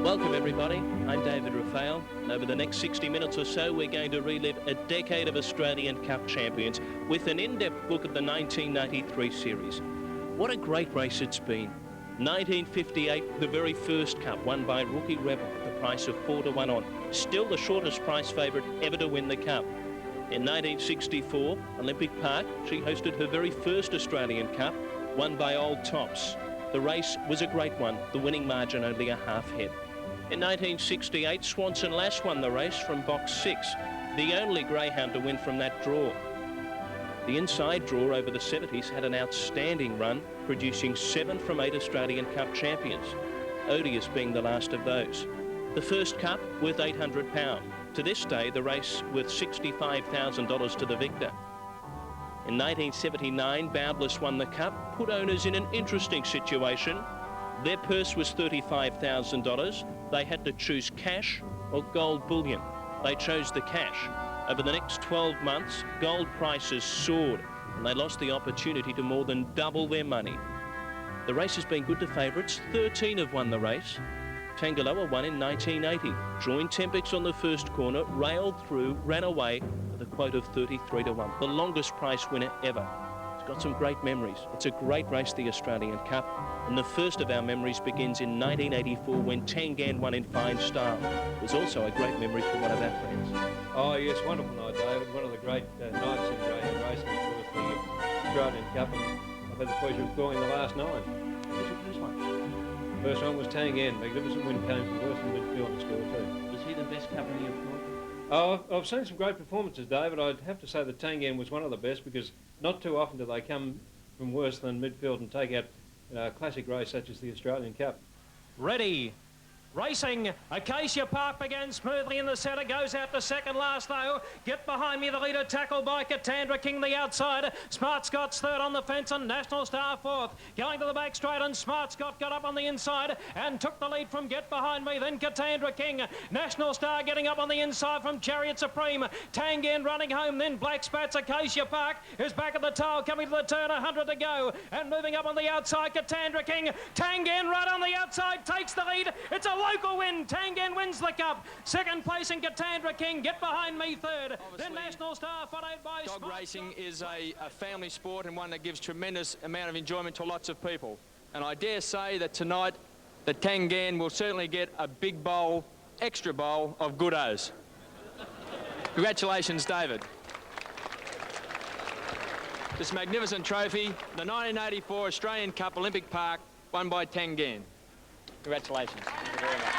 Welcome everybody, I'm David Raphael, and over the next 60 minutes or so we're going to relive a decade of Australian Cup champions with an in-depth look at the 1993 series. What a great race it's been. 1958, the very first Cup, won by Rookie Rebel at the price of 4-1 on. Still the shortest price favourite ever to win the Cup. In 1964, Olympic Park, she hosted her very first Australian Cup, won by Old Tops. The race was a great one, the winning margin only a half head. In 1968, Swanson Lass won the race from box 6, the only greyhound to win from that draw. The inside draw over the 70s had an outstanding run, producing 7 from 8 Australian Cup champions, Odious being the last of those. The first Cup worth £800. To this day, the race worth $65,000 to the victor. In 1979, Boundless won the Cup, put owners in an interesting situation. Their purse was $35,000. They had to choose cash or gold bullion. They chose the cash. Over the next 12 months, gold prices soared, and they lost the opportunity to more than double their money. The race has been good to favourites. 13 have won the race. Tangaloa won in 1980, joined Tempix on the first corner, railed through, ran away with a quote of 33-1, the longest price winner ever. It's got some great memories. It's a great race, the Australian Cup, and the first of our memories begins in 1984 when Tangan won in fine style. It was also a great memory for one of our friends. Oh yes, wonderful night, David. One of the great nights in greyhound racing was the Australian Cup, and I've had the pleasure of calling the last 9. Who's your first one? First one was Tangan. Magnificent win came from Western midfield to score too. Was he the best company you've caught? Oh, I've seen some great performances, David. I'd have to say that Tangan was one of the best because not too often do they come from worse than midfield and take out a classic race such as the Australian Cup. Ready. Racing, Acacia Park began smoothly in the centre, goes out to second last though. Get behind me, the leader tackled by Katandra King, the outside. Smart Scott's third on the fence and National Star fourth. Going to the back straight and Smart Scott got up on the inside and took the lead from Get Behind Me, then Katandra King. National Star getting up on the inside from Chariot Supreme. Tangan running home, then Black Spats. Acacia Park is back at the tail, coming to the turn, 100 to go. And moving up on the outside, Katandra King. Tangan right on the outside, takes the lead. It's a local win. Tangan wins the Cup. Second place in Katandra King. Get Behind Me third. Obviously, then National Star followed by dog racing is a family sport and one that gives tremendous amount of enjoyment to lots of people. And I dare say that tonight the Tangan will certainly get a big bowl, extra bowl of good-os. Congratulations, David. This magnificent trophy, the 1984 Australian Cup Olympic Park, won by Tangan. Congratulations. Thank you very much.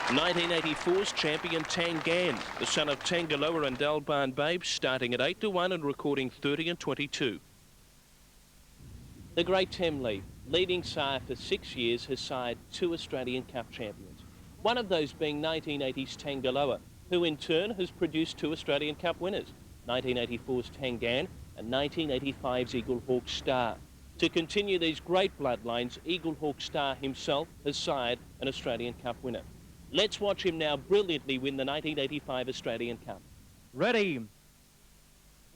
1984's champion Tangan, the son of Tangaloa and Dalbarn Babes, starting at 8-1 and recording 30 and 22. The great Tem Lee, leading sire for 6 years, has sired 2 Australian Cup champions. One of those being 1980's Tangaloa, who in turn has produced 2 Australian Cup winners, 1984's Tangan and 1985's Eagle Hawk Star. To continue these great bloodlines, Eagle Hawk Star himself has sired an Australian Cup winner. Let's watch him now brilliantly win the 1985 Australian Cup. Ready.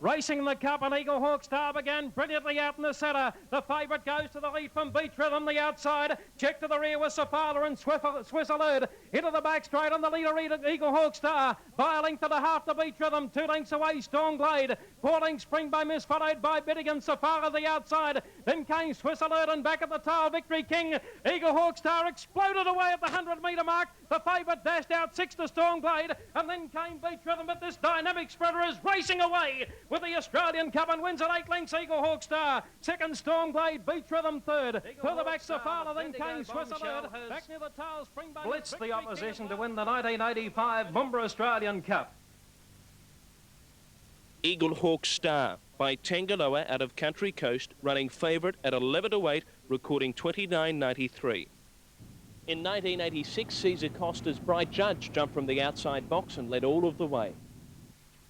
Racing the Cup, and Eagle Hawk Star began brilliantly out in the centre. The favourite goes to the lead from Beach Rhythm, the outside. Check to the rear with Safala and Swiss Alert. Into the back straight on the leader, Eagle Hawk Star. By a length and a half to Beach Rhythm. 2 lengths away, Storm Glade. 4 lengths Spring by Miss, followed by Bittigan. Safala the outside. Then came Swiss Alert, and back at the tail, Victory King. Eagle Hawk Star exploded away at the 100-metre mark. The favourite dashed out 6 to Storm Glade. And then came Beach Rhythm, but this dynamic sprinter is racing away with the Australian Cup and wins at 8 lengths. Eagle Hawk Star. Second, Storm Glade. Beach Rhythm third. Further back, Safala. Then came Swiss Alert. Back near the tail, Spring by blitzed the opposition to win the 1985 Moomba Australian Cup. Eagle Hawk Star by Tangaloa out of Country Coast, running favourite at 11-8, recording 29.93. In 1986, Cesar Costa's Bright Judge jumped from the outside box and led all of the way.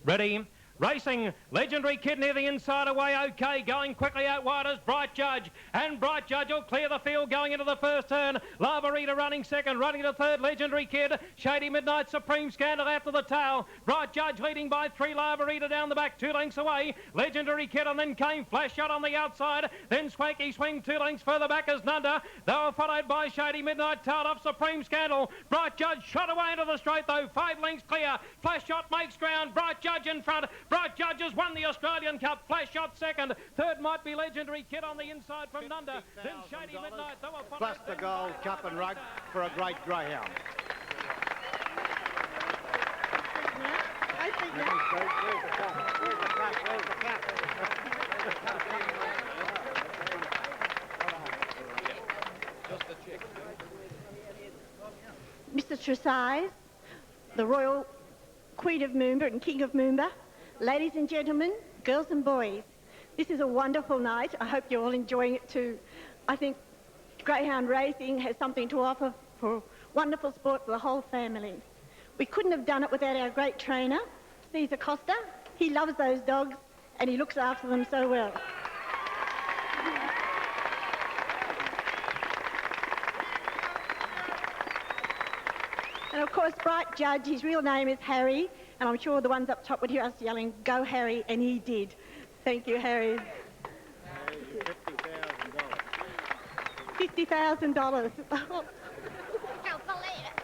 Ready. Racing Legendary Kid near the inside away, okay, going quickly out wide as Bright Judge, and Bright Judge will clear the field going into the first turn. Lavarita running second, running to third, Legendary Kid, Shady Midnight, Supreme Scandal after the tail. Bright Judge leading by 3, Lavarita down the back, 2 lengths away, Legendary Kid, and then came Flash Shot on the outside, then Swanky Swing 2 lengths further back as Nunda. They were followed by Shady Midnight, tailed off Supreme Scandal. Bright Judge shot away into the straight though, 5 lengths clear. Flash Shot makes ground, Bright Judge in front. Bright Judge has won the Australian Cup. Flash Shot second. Third might be Legendary Kid on the inside from Nunda. Then Shady Midnight. Plus the Gold Cup and Rug for a great greyhound. Mr. Tresize, the Royal Queen of Moomba and King of Moomba, ladies and gentlemen, girls and boys, this is a wonderful night. I hope you're all enjoying it too. I think greyhound racing has something to offer for wonderful sport for the whole family. We couldn't have done it without our great trainer, Cesar Costa. He loves those dogs and he looks after them so well. And of course, Bright Judge, his real name is Harry, and I'm sure the ones up top would hear us yelling, "Go Harry," and he did. Thank you, Harry. $50,000. Can't believe it.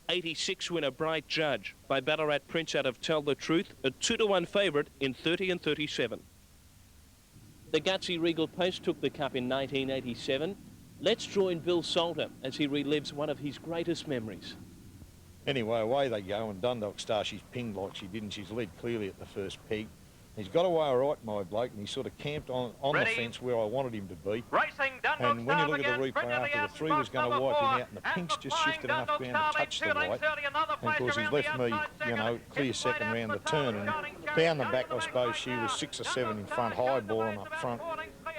86 winner Bright Judge by Ballarat Prince out of Tell the Truth, a 2-to-1 favourite in 30 and 37. The Gutsy Regal Post took the cup in 1987. Let's join Bill Salter as he relives one of his greatest memories. Anyway, away they go, and Dundalk Star, she's pinged like she did, and she's led clearly at the first peg. He's got away all right, my bloke, and he sort of camped on the fence where I wanted him to be. Racing, Dundalk And when you look at the replay Star after the 3 was going to wipe him out, and the pink's just shifted enough ground to touch the white. And of course, he's left me, you know, clear second round the turn. And down the back, I suppose she was 6 or 7 in front, high balling up front.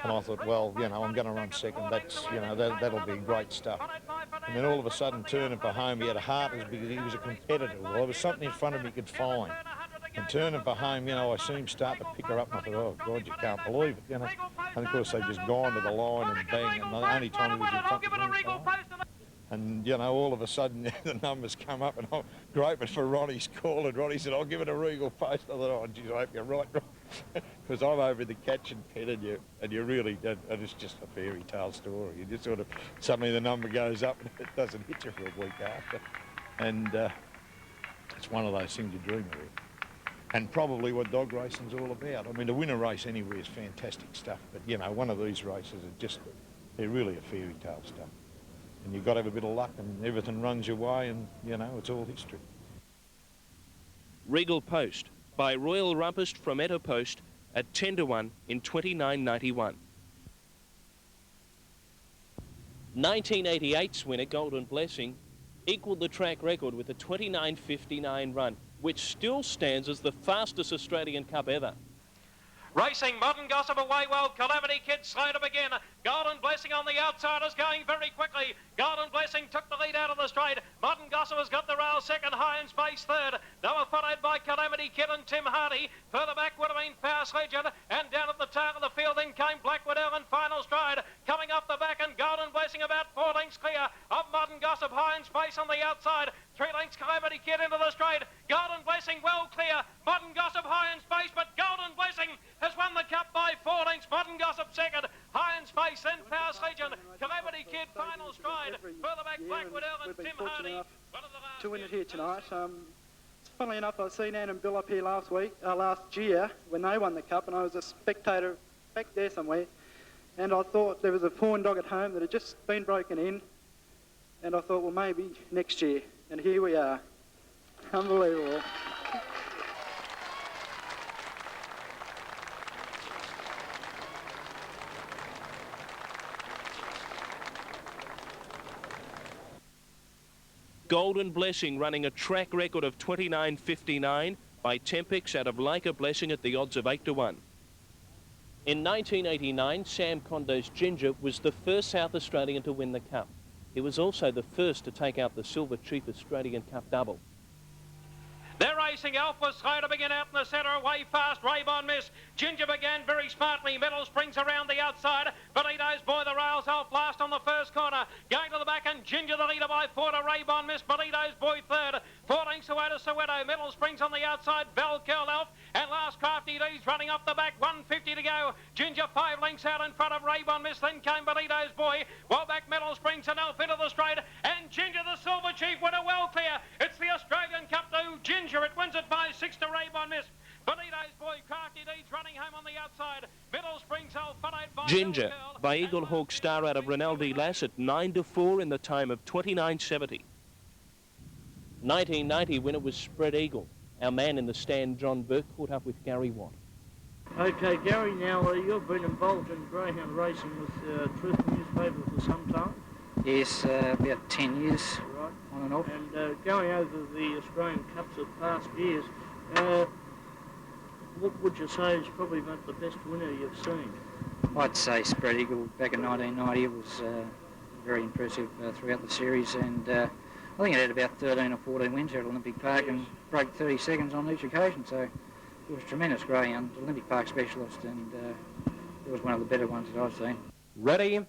And I thought, well, you know, I'm going to run second. That's, you know, that'll be great stuff. And then all of a sudden, turning for home, he had a heart because he was a competitor. Well, there was something in front of him he could find. And turning for home, you know, I seen him start to pick her up, and I thought, oh, God, you can't believe it, you know. And, of course, they just gone to the line and bang, and the only time he was in front of me. And, you know, all of a sudden, the numbers come up, and I'm groping for Ronnie's call, and Ronnie said, I'll give it a Regal Post. I thought, oh, geez, I hope you're right, because I'm over the catching pen, and you really, and it's just a fairy tale story. You just sort of, suddenly the number goes up, and it doesn't hit you for a week after. And it's one of those things you dream of. And probably what dog racing's all about. I mean, to win a race anywhere is fantastic stuff, but, you know, one of these races are just, they're really a fairy tale stuff. And you've got to have a bit of luck, and everything runs your way, and, you know, it's all history. Regal Post by Royal Rumpus from Etta Post at 10-to-1 in 29.91. 1988's winner, Golden Blessing, equalled the track record with a 29.59 run, which still stands as the fastest Australian Cup ever. Racing, Modern Gossip away well, Calamity Kid slow to begin. Golden Blessing on the outside is going very quickly. Golden Blessing took the lead out of the straight. Modern Gossip has got the rail second, High in Space third. They were followed by Calamity Kid and Tim Hardy. Further back would have been Fast Legend, and down at the tail of the field then came Blackwood Earl in final stride. Coming up the back, and Golden Blessing about 4 lengths clear of Modern Gossip. High in Space on the outside. 3 lengths Calamity Kid into the straight. Golden Blessing well clear. Modern Gossip High in Space, but Golden Blessing has won the cup by 4 lengths. Modern Gossip second. High in Space, then Fast Legend. Calamity Kid final stride. Further back Blackwood Earl and Tim Hardy. To win it here tonight. Funnily enough, I seen Ann and Bill up here last year when they won the cup, and I was a spectator back there somewhere. And I thought there was a fawn dog at home that had just been broken in, and I thought, well, maybe next year. And here we are. Unbelievable. Golden Blessing running a track record of 29.59 by Tempix out of Leica Blessing at the odds of 8-to-1. In 1989, Sam Condo's Ginger was the first South Australian to win the Cup. He was also the first to take out the Silver Chief Australian Cup double. They're racing. Elf was slow to begin out in the centre, away fast. Raybon Miss. Ginger began very smartly. Middle springs around the outside. Benito's Boy the rails. Elf last on the first corner. Going to the back and Ginger the leader by 4 to Raybon Miss. Benito's Boy third. 4 lengths away to Soweto. Middle springs on the outside. Bell Curl Elf. And last Crafty D's running off the back. 150 to go. Ginger 5 lengths out in front of Raybon Miss. Then came Benito's Boy. Well back Middle springs and Elf into the straight. And Ginger the Silver Chief winner well clear. It's the Australian Cup to Ginger. It wins it by 6 to Raybon Miss. Benito's Boy, Crafty Deeds running home on the outside. Middle springs Elf followed by Ginger by Eagle Hawk Star out of Rinaldi Lass at 9 to 4 in the time of 29.70. 1990 winner was Spread Eagle. Our man in the stand, John Burke, caught up with Gary Watt. Okay, Gary, now you've been involved in greyhound racing with Truth newspaper for some time. Yes, about 10 years, Right. on and off. And going over the Australian Cups of past years, what would you say is probably about the best winner you've seen? I'd say Spread Eagle back in 1990 was very impressive throughout the series, and I think it had about 13 or 14 wins here at Olympic Park and broke 30 seconds on each occasion, so it was a tremendous greyhound, Olympic Park specialist, and it was one of the better ones that I've seen. Ready.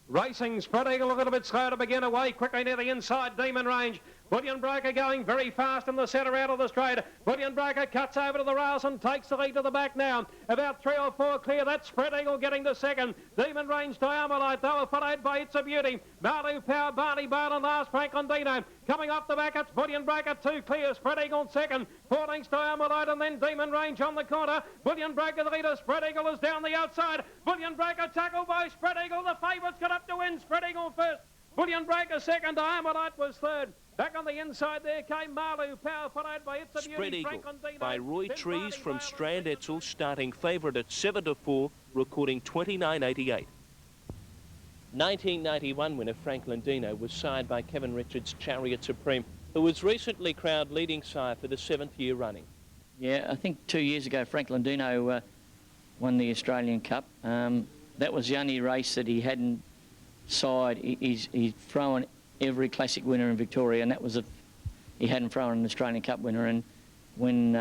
Racing, Spread Eagle a little bit slow to begin, away quickly near the inside Demon Range. Bullion Breaker going very fast in the centre out of the straight. Bullion Breaker cuts over to the rails and takes the lead to the back now. About 3 or 4 clear. That's Spread Eagle getting to second. Demon Range, Diamolite, they were followed by It's a Beauty. Marlou Power, Barney Bale and last Franklin Dino. Coming off the back, it's Bullion Breaker, 2 clear. Spread Eagle second. 4 lengths Diamolite and then Demon Range on the corner. Bullion Breaker the leader. Spread Eagle is down the outside. Bullion Breaker tackled by Spread Eagle. The favourites got up to win. Spread Eagle first. Bullion Breaker second. Diamolite was third. Back on the inside there came Marlou Power, followed by It's a Beauty. Spread Eagle Franklin Dino, by Roy then Trees Barney from Bale Strand and Etzel, starting favourite at 7 to 4, recording 29.88. 1991 winner Franklin Dino was sired by Kevin Richards' Chariot Supreme, who was recently crowned leading sire for the 7th year running. Yeah, I think 2 years ago Franklin Dino won the Australian Cup. That was the only race that he hadn't sired. He's thrown every classic winner in Victoria, and that was he hadn't thrown an Australian Cup winner. And when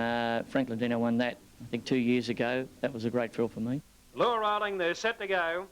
Franklin Dino won that, I think 2 years ago, that was a great thrill for me. Lure rolling, they're set to go.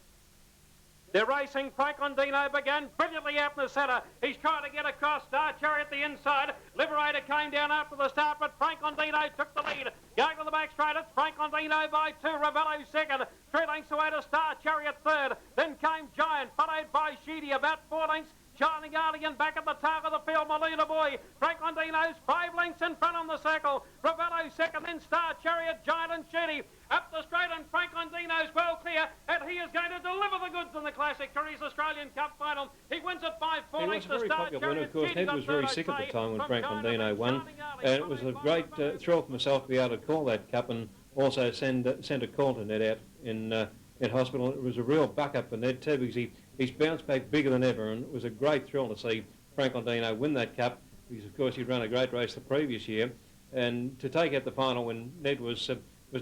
They're racing. Franklin Dino began brilliantly out in the centre. He's trying to get across. Star Chariot the inside. Liberator came down after the start, but Franklin Dino took the lead. Going to the back straight, it's Franklin Dino by 2. Ravello second. 3 lengths away to Star Chariot third. Then came Giant, followed by Sheedy, about 4 lengths. Shining Guardian back at the tail of the field, Molina Boy. Franklin Dino's 5 lengths in front on the circle. Ravello second, then Star Chariot, Giant and Sheedy. Up the straight and Franklin Dino's well clear, and he is going to deliver the goods in the Classic for his Australian Cup final. He wins it by 4 lengths to Star Chariot. Of course, Ned was very sick at the time when Franklin Dino won, and it was a great thrill for myself to be able to call that cup and also send a call to Ned out in hospital. It was a real buck-up for Ned too, because he's bounced back bigger than ever, and it was a great thrill to see Franklin Dino win that cup, because of course he'd run a great race the previous year, and to take out the final when Ned was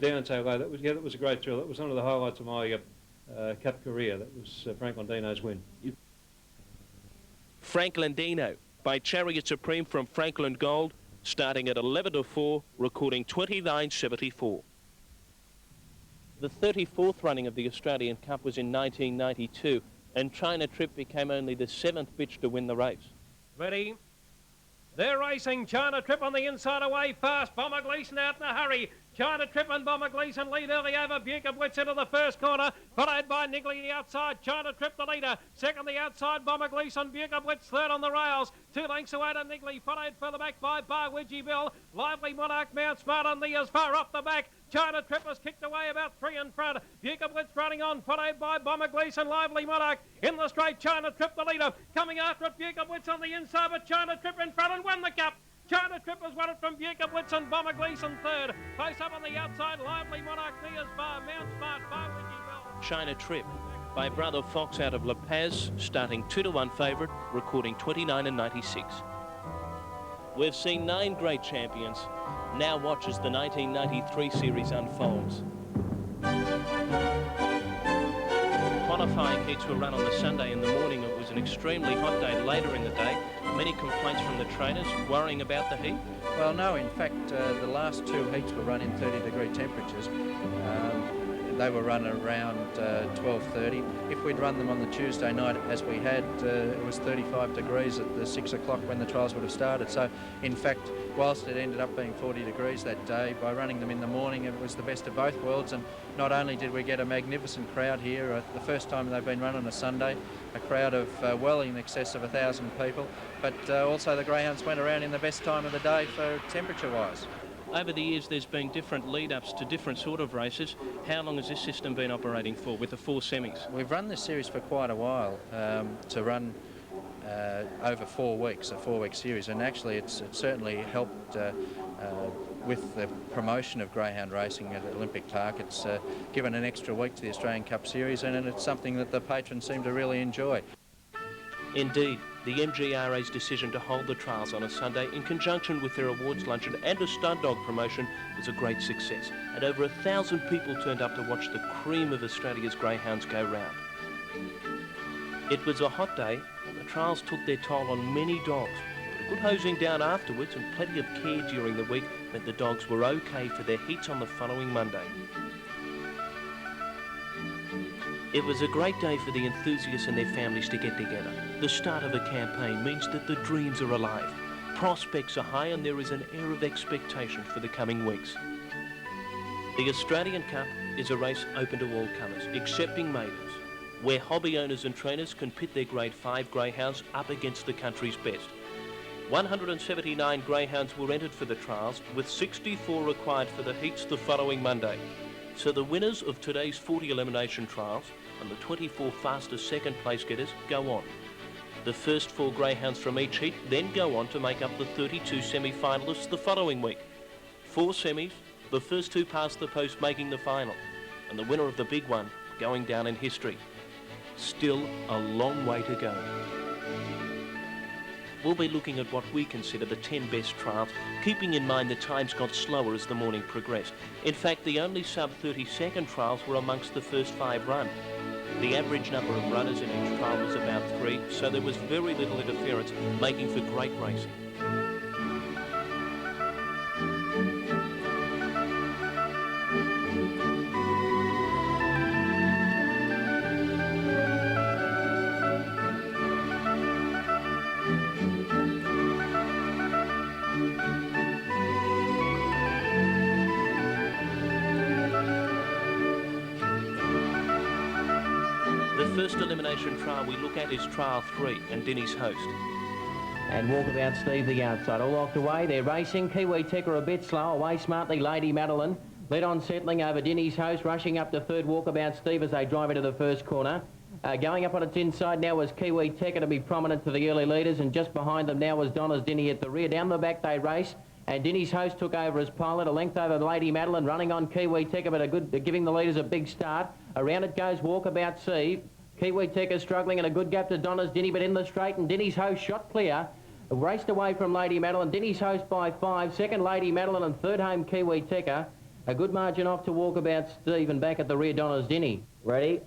down so low, that was a great thrill. That was one of the highlights of my cup career. That was Franklin Dino's win. Franklin Dino by Chariot Supreme from Franklin Gold, starting at 11 to 4, recording 29.74. The 34th running of the Australian Cup was in 1992, and China Trip became only the 7th bitch to win the race. Ready? They're racing. China Trip on the inside, away fast. Bomber Gleason out in a hurry. China Trip and Bomber Gleason lead early over Buca Blitz into the first corner, followed by Niggly the outside. China Trip the leader. Second the outside, Bomber Gleason. Buca Blitz third on the rails. 2 lengths away to Niggly, followed further back by Bar Wedgie Bill. Lively Monarch Mount Smart on the as far off the back. China Trip was kicked away about 3 in front. Buca Blitz running on, followed by Bomber Gleason. Lively Monarch in the straight. China Trip the leader. Coming after it, Buca Blitz on the inside, but China Trip in front and won the cup. China Trip has won it from Buca Blitz and Bomber Gleason third. Close up on the outside, Lively Monarch, Diaz Bar, Mount Smart, Bar Wedgie Bill. China Trip by Brother Fox out of La Paz, starting 2 to 1 favourite, recording 29.96. We've seen 9 great champions. Now watch as the 1993 series unfolds. qualifying heats were run on the Sunday in the morning. It was an extremely hot day later in the day. Many complaints from the trainers worrying about the heat. Well, no, in fact, the last two heats were run in 30-degree temperatures. They were run around 12:30. If we'd run them on the Tuesday night as we had, it was 35 degrees at the 6 o'clock when the trials would have started. So, in fact, whilst it ended up being 40 degrees that day, by running them in the morning, it was the best of both worlds. And not only did we get a magnificent crowd here, the first time they've been run on a Sunday, a crowd of well in excess of 1,000 people, but also the greyhounds went around in the best time of the day for temperature-wise. Over the years, there's been different lead-ups to different sort of races. How long has this system been operating for with the 4 semis? We've run this series for quite a while, to run over 4 weeks, a 4-week series, and actually it's certainly helped with the promotion of greyhound racing at Olympic Park. It's given an extra week to the Australian Cup Series, and it's something that the patrons seem to really enjoy. Indeed, the MGRA's decision to hold the trials on a Sunday in conjunction with their awards luncheon and a stud dog promotion was a great success, and over 1,000 people turned up to watch the cream of Australia's greyhounds go round. It was a hot day, and the trials took their toll on many dogs, but a good hosing down afterwards and plenty of care during the week meant the dogs were okay for their heats on the following Monday. It was a great day for the enthusiasts and their families to get together. The start of a campaign means that the dreams are alive. Prospects are high and there is an air of expectation for the coming weeks. The Australian Cup is a race open to all comers, excepting maidens, where hobby owners and trainers can pit their Grade 5 greyhounds up against the country's best. 179 greyhounds were entered for the trials, with 64 required for the heats the following Monday. So the winners of today's 40 elimination trials and the 24 fastest second place getters go on. The first 4 greyhounds from each heat then go on to make up the 32 semi-finalists the following week. 4 semis, the first 2 past the post making the final, and the winner of the big one going down in history. Still a long way to go. We'll be looking at what we consider the 10 best trials, keeping in mind the times got slower as the morning progressed. In fact, the only sub-30-second trials were amongst the first 5 run. The average number of runners in each trial was about 3, so there was very little interference, making for great racing. The first elimination trial we look at is Trial 3 and Denny's Host. And Walkabout Steve the outside, all locked away. They're racing. Kiwi Tekka a bit slow. Away smartly Lady Madeline. Led on settling over Denny's Host. Rushing up to third Walkabout Steve as they drive into the first corner. Going up on its inside now was Kiwi Tekka to be prominent to the early leaders. And just behind them now was Donna's Denny at the rear. Down the back they race. And Denny's Host took over as pilot. A length over Lady Madeline. Running on Kiwi Tekka, but giving the leaders a big start. Around it goes Walkabout Steve. Kiwi Tekka struggling and a good gap to Donna's Denny, but in the straight, and Denny's Host shot clear. Raced away from Lady Madeline. Denny's Host by 5. Second Lady Madeline and third home Kiwi Tekka. A good margin off to Walkabout Steve and back at the rear Donna's Denny. Ready?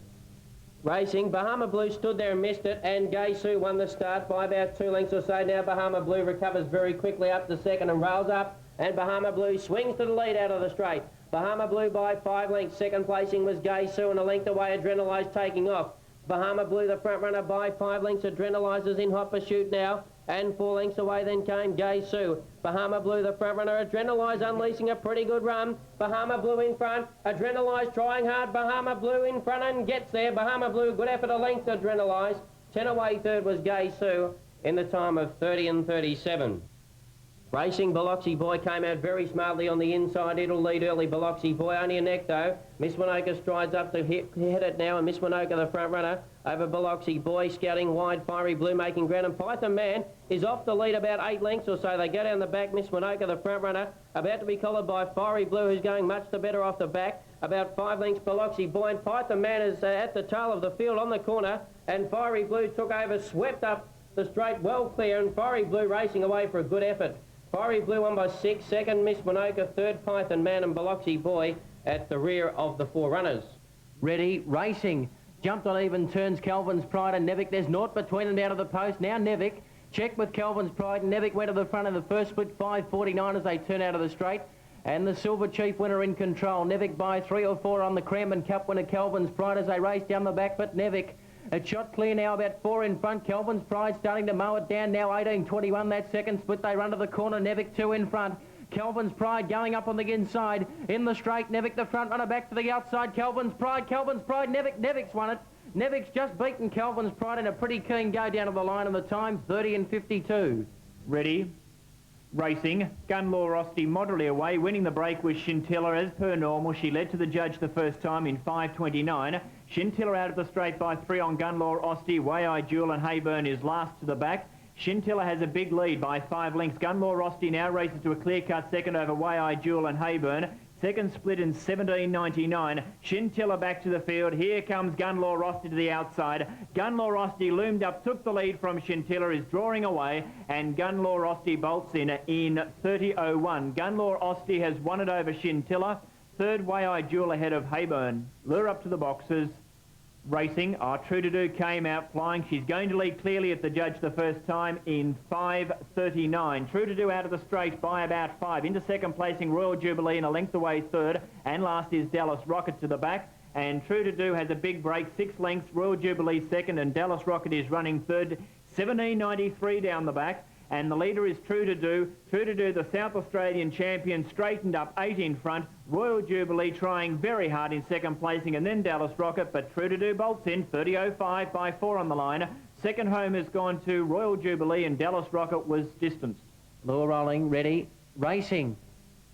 Racing. Bahama Blue stood there and missed it, and Gay Sue won the start by about 2 lengths or so. Now Bahama Blue recovers very quickly up to second and rails up, and Bahama Blue swings to the lead out of the straight. Bahama Blue by 5 lengths. Second placing was Gay Sue, and a length away Adrenalize taking off. Bahama Blue, the front runner, by 5 lengths. Adrenalizer's in hot pursuit now. And 4 lengths away then came Gay Sue. Bahama Blue, the front runner. Adrenalize unleashing a pretty good run. Bahama Blue in front. Adrenalize trying hard. Bahama Blue in front and gets there. Bahama Blue, good effort, a length to Adrenalize. 10 away third was Gay Sue in the time of 30 and 37. Racing Biloxi Boy came out very smartly on the inside. It'll lead early Biloxi Boy. Only a neck though. Miss Winoka strides up to hit it now, and Miss Winoka the front runner over Biloxi Boy, scouting wide. Fiery Blue making ground, and Python Man is off the lead about 8 lengths or so. They go down the back. Miss Winoka the front runner about to be collared by Fiery Blue, who's going much the better off the back. About 5 lengths Biloxi Boy, and Python Man is at the tail of the field on the corner, and Fiery Blue took over, swept up the straight well clear, and Fiery Blue racing away for a good effort. Fiery Blue won by 6, second Miss Winoka, third Python Man, and Biloxi Boy at the rear of the 4 runners. Ready, racing. Jumped on even turns Kelvin's Pride and Nevic. There's naught between them down to the post. Now Nevic checked with Kelvin's Pride and Nevic went to the front in the first split, 5.49 as they turn out of the straight. And the Silver Chief winner in control. Nevic by 3 or 4 on the Cranbourne Cup winner Kelvin's Pride as they race down the back, but Nevic a shot clear now, about 4 in front. Kelvin's Pride starting to mow it down now, 18.21 that second split. They run to the corner, Nevic 2 in front. Kelvin's Pride going up on the inside. In the straight, Nevic the front runner back to the outside. Kelvin's Pride, Nevic. Nevic's won it. Nevic's just beaten Kelvin's Pride in a pretty keen go down to the line, and the time 30 and 52. Ready, racing. Gunlaw Rosti moderately away. Winning the break was Scintilla as per normal. She led to the judge the first time in 5.29. Scintilla out of the straight by 3 on Gunlaw Rosti. Way-Eye Jewel and Hayburn is last to the back. Scintilla has a big lead by 5 lengths. Gunlaw Rosti now races to a clear-cut second over Way-Eye Jewel and Hayburn. Second split in 17.99. Scintilla back to the field. Here comes Gunlaw Rosti to the outside. Gunlaw Rosti loomed up, took the lead from Scintilla, is drawing away, and Gunlaw Rosti bolts in 30.01. Gunlaw Rosti has won it over Scintilla. Third, Way-Eye Jewel ahead of Hayburn. Lure up to the boxes. Racing. True to Do came out flying. She's going to lead clearly at the judge the first time in 5.39. True to Do out of the straight by about 5. Into second placing Royal Jubilee and a length away third. And last is Dallas Rocket to the back. And True to Do has a big break, 6 lengths. Royal Jubilee second and Dallas Rocket is running third. 17.93 down the back. And the leader is True to Do. True to Do, the South Australian champion, straightened up 8 in front. Royal Jubilee trying very hard in second placing, and then Dallas Rocket, but True to Do bolts in, 30.05 by 4 on the line. Second home has gone to Royal Jubilee, and Dallas Rocket was distanced. Lure rolling, ready, racing.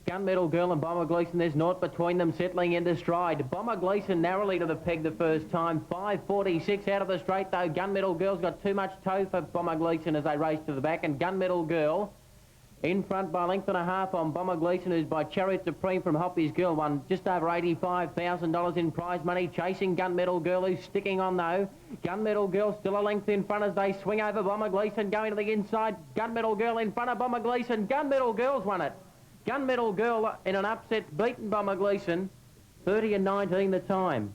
Gunmetal Girl and Bomber Gleeson, there's naught between them, settling into stride. Bomber Gleeson narrowly to the peg the first time, 5.46 out of the straight though. Gunmetal Girl's got too much toe for Bomber Gleeson as they race to the back, and Gunmetal Girl in front by a length and a half on Bomber Gleeson, who's by Chariot Supreme from Hoppy's Girl, won just over $85,000 in prize money, chasing Gunmetal Girl, who's sticking on though. Gunmetal Girl still a length in front as they swing over Bomber Gleeson, going to the inside. Gunmetal Girl in front of Bomber Gleeson. Gunmetal Girl's won it. Gunmetal Girl in an upset, beaten Bomber Gleeson, 30 and 19 the time.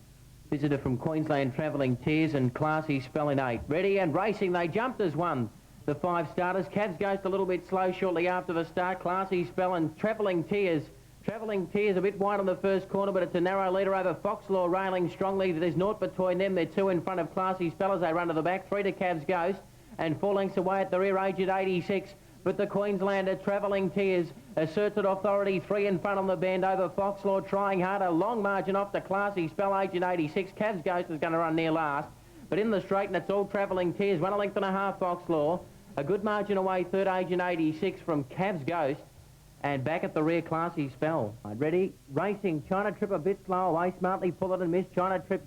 Visitor from Queensland, Travelling Tears and Classy Spell in 8. Ready and racing, they jumped as one. The 5 starters. Cavs Ghost a little bit slow shortly after the start. Classy Spell and Travelling Tears. Travelling Tears a bit wide on the first corner, but it's a narrow leader over Foxlaw, railing strongly. There's naught between them. They're 2 in front of Classy Spell as they run to the back. 3 to Cavs Ghost and 4 lengths away at the rear, aged 86. But the Queenslander Travelling Tears asserted authority, 3 in front on the bend over Foxlaw, trying hard, a long margin off to Classy Spell, agent 86. Cavs Ghost is going to run near last. But in the straight, and it's all Travelling Tears, 1 length and a half Foxlaw. A good margin away, third, agent 86 from Cavs Ghost. And back at the rear, Classy Spell. Ready, racing, China Trip a bit slow away, smartly Fullerton Miss. China Trip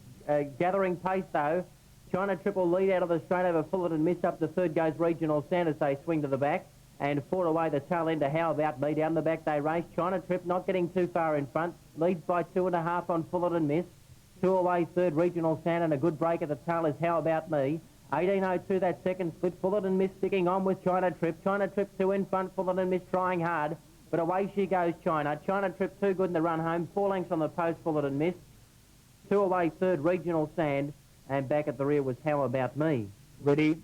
gathering pace though. China Trip will lead out of the straight over Fullerton Miss. Up to third goes Regional Sound as they swing to the back. And 4 away the tail end to How About Me. Down the back they race. China Trip not getting too far in front. Leads by 2.5 on Fullerton Miss. 2 away third, Regional Sound, and a good break at the tail is How About Me. 18.02 that second split. Fullerton Miss sticking on with China Trip. China Trip 2 in front. Fullerton Miss trying hard. But away she goes, China. China Trip too good in the run home. 4 lengths on the post, Fullerton Miss. 2 away third, Regional Sand. And back at the rear was How About Me. Ready,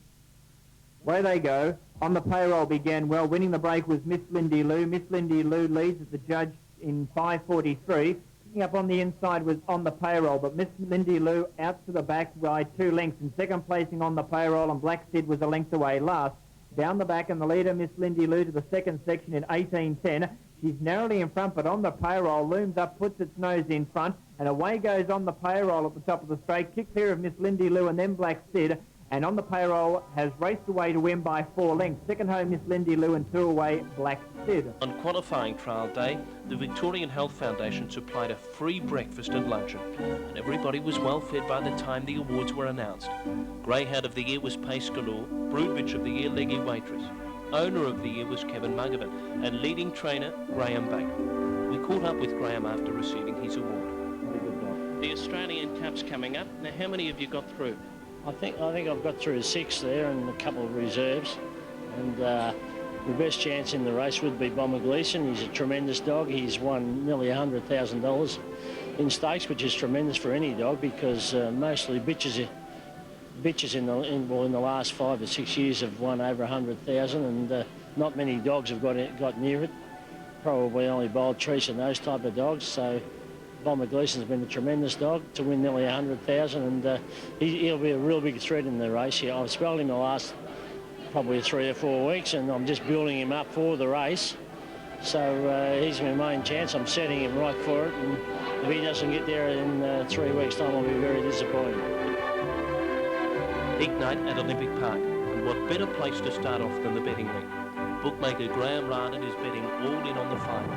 away they go. On the payroll began well. Winning the break was Miss Lindy Lou. Miss Lindy Lou leads at the judge in 5.43. Picking up on the inside was On the Payroll, but Miss Lindy Lou out to the back by 2 lengths. In second placing On the Payroll, and Black Sid was a length away last. Down the back, and the leader, Miss Lindy Lou, to the second section in 18.10. She's narrowly in front, but On the Payroll looms up, puts its nose in front, and away goes On the Payroll at the top of the straight. Kick clear of Miss Lindy Lou and then Black Sid. And On the Payroll has raced away to win by 4 lengths. Second home, Miss Lindy Lou, and 2 away, Black Sid. On qualifying trial day, the Victorian Health Foundation supplied a free breakfast and luncheon, and everybody was well fed by the time the awards were announced. Greyhound of the Year was Pace Galore, Broodbitch of the Year, Leggy Waitress. Owner of the Year was Kevin Muggerman, and leading trainer, Graham Baker. We caught up with Graham after receiving his award. The Australian Cup's coming up. Now, how many have you got through? I think I've got through 6 there and a couple of reserves. And the best chance in the race would be Bomber Gleeson. He's a tremendous dog. He's won nearly $100,000 in stakes, which is tremendous for any dog because mostly bitches in the last 5 to 6 years have won over 100,000, and not many dogs have got near it. Probably only Bold Treese and those type of dogs. So Bomber Gleason's been a tremendous dog to win nearly 100,000, and he'll be a real big threat in the race here. I've spelled him the last probably 3 or 4 weeks, and I'm just building him up for the race. So he's my main chance. I'm setting him right for it, and if he doesn't get there in 3 weeks' time, I'll be very disappointed. Heat night at Olympic Park, and what better place to start off than the betting ring? Bookmaker Graham Rayland is betting all in on the final.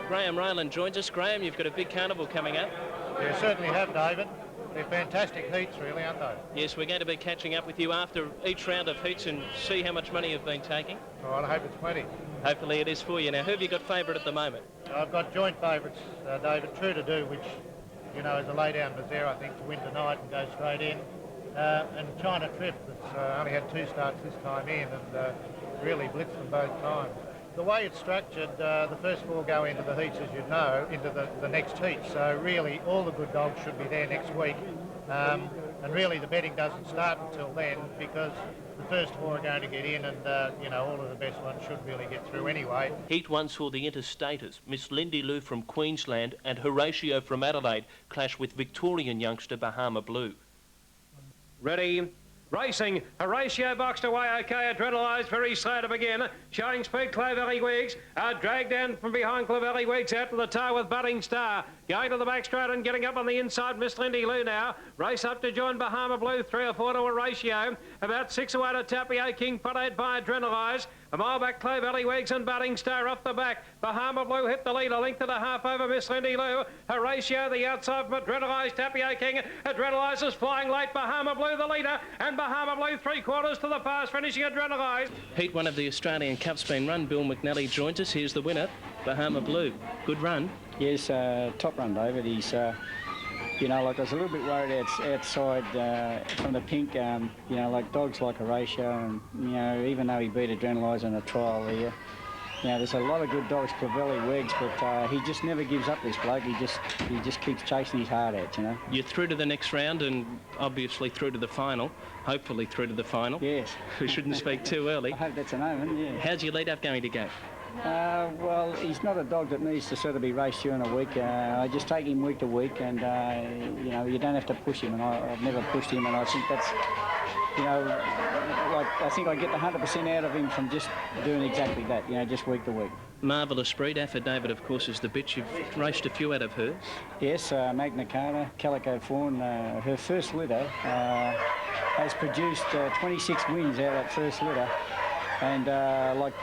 Graham Rayland joins us. Graham, you've got a big carnival coming up. You certainly have, David. They're fantastic heats, really, aren't they? Yes, we're going to be catching up with you after each round of heats and see how much money you've been taking. All right, I hope it's plenty. Hopefully it is for you. Now, who have you got favourite at the moment? I've got joint favourites, David. True to Do, which, you know, is a lay-down misère, I think, to win tonight and go straight in. And China Trip, that's only had 2 starts this time in and really blitzed them both times. The way it's structured, the first 4 go into the heats, as you know, into the next heat. So really, all the good dogs should be there next week. And really, the betting doesn't start until then because the first 4 are going to get in, and you know, all of the best ones should really get through anyway. Heat 1 saw the interstaters, Miss Lindy Lou from Queensland and Horatio from Adelaide, clash with Victorian youngster Bahama Blue. Ready, racing, Horatio boxed away okay, adrenalised, very slow to begin, showing speed, Clovelly Weeks, dragged down from behind Clovelly Weeks out to the toe with Budding Star, going to the back straight and getting up on the inside, Miss Lindy Lou now, race up to join Bahama Blue, 3 or 4 to Horatio, about 6 away to Tapio King, followed by Adrenalise. A mile back, Clovelly Weeks and Budding Star off the back. Bahama Blue hit the lead, a length and a half over Miss Lindy Lou. Horatio the outside from Adrenalise, Tapio King. Adrenalise is flying late, Bahama Blue the leader, and Bahama Blue 3/4 to the fast, finishing Adrenalise. Heat 1 of the Australian Cup's been run. Bill McNally joins us. Here's the winner, Bahama Blue. Good run. Yes, top run, David. He's, you know, like I was a little bit worried outside from the pink, you know, like dogs like Horatio, and, you know, even though he beat Adrenalise in a trial there, you know, there's a lot of good dogs, Clovelly Wegs, but he just never gives up, this bloke. He just keeps chasing his heart out, you know. You're through to the next round and obviously through to the final. Hopefully through to the final. Yes. We shouldn't speak too early. I hope that's an omen, yeah. How's your lead-up going to go? Well, he's not a dog that needs to sort of be raced during a week. I just take him week to week, and you know, you don't have to push him, and I've never pushed him, and I think that's, you know, like I think I get the 100% out of him from just doing exactly that, you know, just week to week. Marvellous breed. Affidavit, of course, is the bitch. You've raced a few out of her. Yes, Magna Carta, Calico Fawn, her first litter has produced 26 wins out of that first litter. And like,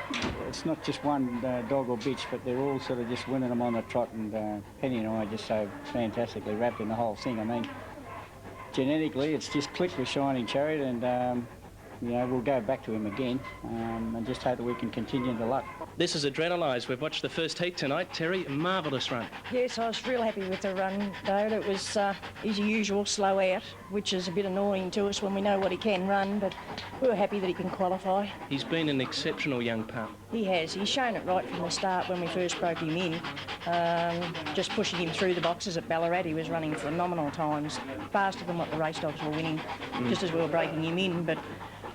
it's not just one dog or bitch, but they're all sort of just winning them on the trot, and Penny and I are just so fantastically wrapped in the whole thing. I mean, genetically, it's just clicked with Shining Chariot, and you know, we'll go back to him again, and just hope that we can continue the luck. This is Adrenalise. We've watched the first heat tonight. Terry, marvellous run. Yes, I was real happy with the run, David. It was his usual slow out, which is a bit annoying to us when we know what he can run, but we were happy that he can qualify. He's been an exceptional young pup. He has. He's shown it right from the start when we first broke him in. Just pushing him through the boxes at Ballarat, he was running phenomenal times, faster than what the race dogs were winning, just as we were breaking him in. But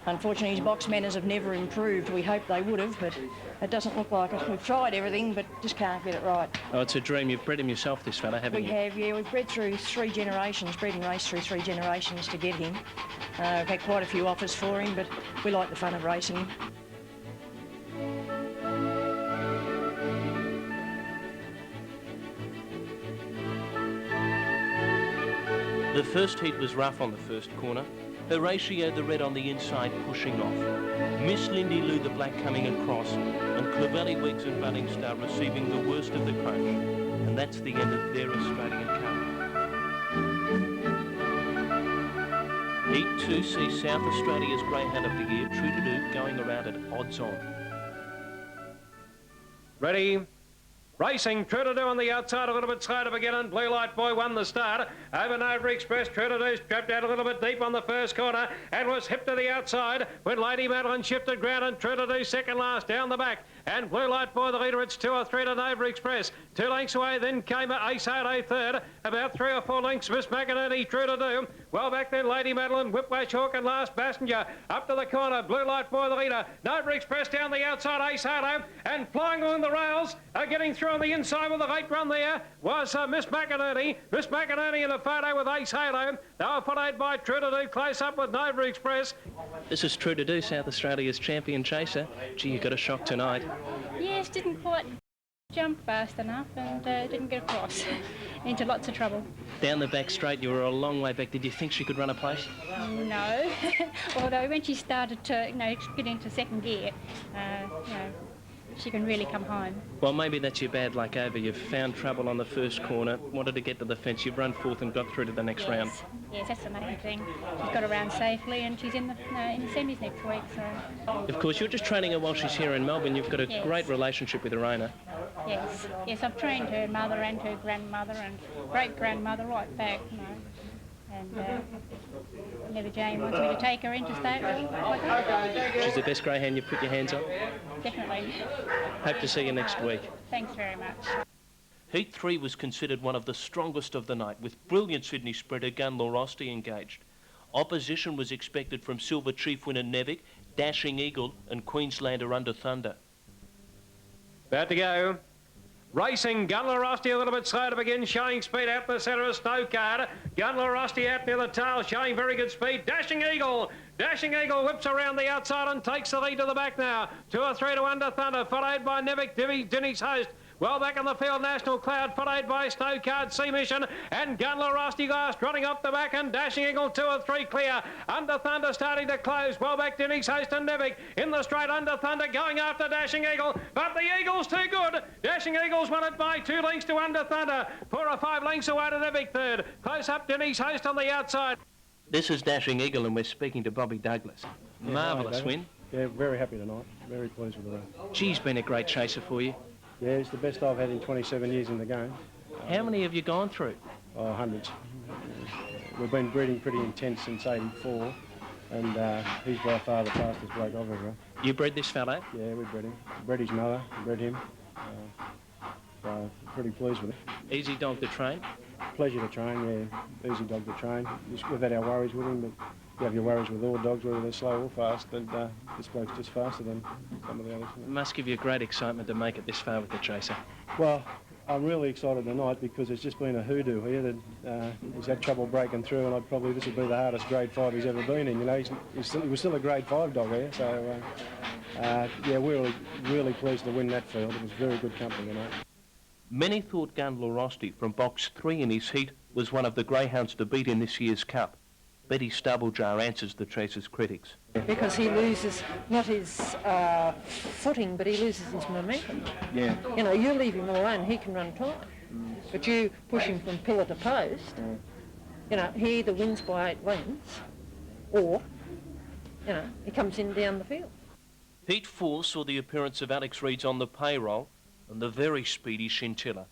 unfortunately, his box manners have never improved. We hoped they would have, but it doesn't look like it. We've tried everything, but just can't get it right. Oh, it's a dream. You've bred him yourself, this fella, haven't you? We have, yeah. We've bred through 3 generations, bred and raced through 3 generations to get him. We've had quite a few offers for him, but we like the fun of racing him. The first heat was rough on the first corner. Horatio the red on the inside pushing off. Miss Lindy Lou the black coming across, and Clovelly Weeks and Budding Star receiving the worst of the crash. And that's the end of their Australian Cup. Heat 2 sees South Australia's Greyhound of the Year, True to Do, going around at odds on. Ready? Racing, True to Do on the outside, a little bit slow to begin, and Blue Light Boy won the start. Over Nova Express, True to Do's trapped out a little bit deep on the first corner and was hip to the outside when Lady Madeline shifted ground, and True to Do second last down the back. and Blue Light Boy the leader. It's 2 or 3 to Nova Express. 2 lengths away, then came Ace Hado third. About 3 or 4 lengths, Miss McInerney, True to Do. Well back then, Lady Madeline, Whiplash Hawk and Last Passenger. Up to the corner, Blue Light Boy the leader. Nova Express down the outside, Ace Hado, and flying along the rails, getting through on the inside with a late run there was Miss McInerney. Miss McInerney in a photo with Ace Halo. They were followed by True to Do close up with Nova Express. This is True to Do, South Australia's champion chaser. Gee, you got a shock tonight. Yes, didn't quite jump fast enough and didn't get across. Into lots of trouble. Down the back straight, you were a long way back. Did you think she could run a place? No. Although when she started to, get into second gear, she can really come home. Well, maybe that's your bad luck over. You've found trouble on the first corner, wanted to get to the fence. You've run fourth and got through to the next round. Yes, that's the main thing. She's got around safely and she's in the semis next week. So. Of course, you're just training her while she's here in Melbourne. You've got a great relationship with her owner. Yes, I've trained her mother and her grandmother and great-grandmother right back, And whenever Jane wants me to take her into Stateville. She's the best greyhound you've put your hands on? Definitely. Hope to see you next week. Thanks very much. Heat 3 was considered one of the strongest of the night, with brilliant Sydney sprinter Gunlaw Rosti engaged. Opposition was expected from Silver Chief winner Nevic, Dashing Eagle and Queenslander Under Thunder. About to go. Racing, Gunlaw Rosti a little bit slow to begin, showing speed out the centre of Snowcard. Gunlaw Rosti out near the tail, showing very good speed. Dashing Eagle whips around the outside and takes the lead to the back now. 2 or 3 to Under Thunder, followed by Nevic, Dinny's Host. Well back in the field, National Cloud, followed by Snowcard, Sea Mission, and Gunlaw Rosti last, running off the back, and Dashing Eagle 2 or 3 clear. Under Thunder starting to close. Well back, Dinny's Host and Nevic. In the straight, Under Thunder going after Dashing Eagle, but the Eagle's too good. Dashing Eagle's won it by 2 lengths to Under Thunder. 4 or 5 lengths away to Nevic third. Close up, Dinny's Host on the outside. This is Dashing Eagle and we're speaking to Bobby Douglas. Marvellous win. Yeah, very happy tonight. Very pleased with the run. She's been a great chaser for you. Yeah, it's the best I've had in 27 years in the game. How many have you gone through? Oh, hundreds. We've been breeding pretty intense since '84, and he's by far the fastest bloke I've ever run. You bred this fellow? Yeah, we bred him. Bred his mother, bred him. So pretty pleased with it. Easy dog to train? Pleasure to train, yeah. Easy dog to train. We've had our worries with him, but you have your worries with all dogs, whether they're slow or fast, and this bloke's just faster than some of the others. It must give you great excitement to make it this far with the chaser. Well, I'm really excited tonight because it's just been a hoodoo here. That he's had trouble breaking through, and this would be the hardest grade 5 he's ever been in. You know, he was still a grade 5 dog here, so yeah, we're really pleased to win that field. It was very good company tonight. Many thought Gunlaw Rosti from box 3 in his heat was one of the greyhounds to beat in this year's Cup. Betty Stubblejar answers the chaser's critics. Because he loses not his footing, but he loses his momentum. Yeah. You know, you leave him alone, he can run tight. But you push him from pillar to post, you know, he either wins by 8 lengths or, you know, he comes in down the field. Heat 4 saw the appearance of Alex Reeds on the payroll and the very speedy Scintilla.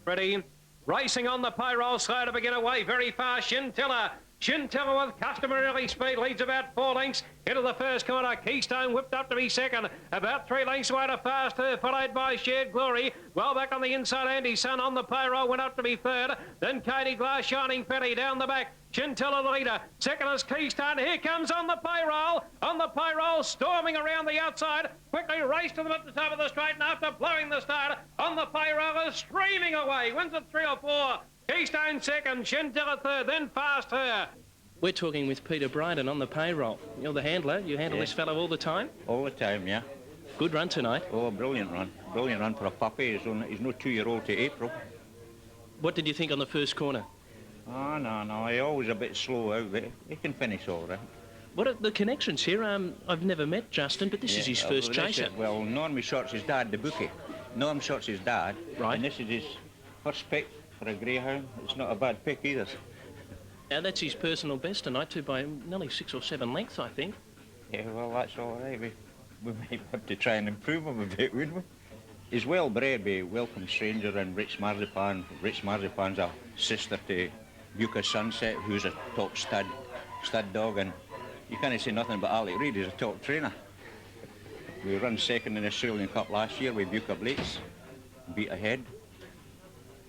Ready? Racing on the payroll, slow to begin away, very fast, Scintilla. Scintilla with customary speed leads about 4 lengths into the first corner. Keystone whipped up to be second, about 3 lengths away to Fast Her, followed by Shared Glory. Well back on the inside, Andy Sun on the payroll went up to be third. Then Katie Glass, Shining Penny down the back. Scintilla the leader. Second is Keystone. Here comes on the payroll, storming around the outside. Quickly raced to them at the top of the straight, and after blowing the start, on the payroll is streaming away. Wins it 3 or 4. Keystone second, Scintilla third, then Fast Her. We're talking with Peter Bryden on the payroll. You're the handler. You handle this fellow all the time? All the time, yeah. Good run tonight. Oh, brilliant run. Brilliant run for a puppy. He's no 2-year-old to April. What did you think on the first corner? Oh, no. He's always a bit slow out, but he can finish all right. What are the connections here? I've never met Justin, but this is his first chaser. Well, Normie Short's his dad, the bookie. Norm Short's his dad. Right. And this is his first pick for a greyhound. It's not a bad pick either. Now, that's his personal best tonight, too, by nearly 6 or 7 lengths, I think. Yeah, well, that's all right. We might have to try and improve him a bit, wouldn't we? He's well bred by Welcome Stranger and Rich Marzipan. Rich Marzipan's a sister to Buca Sunset, who's a top stud dog, and you can't say nothing but Alec Reid is a top trainer. We run second in the Australian Cup last year with Buka Blitz, beat ahead.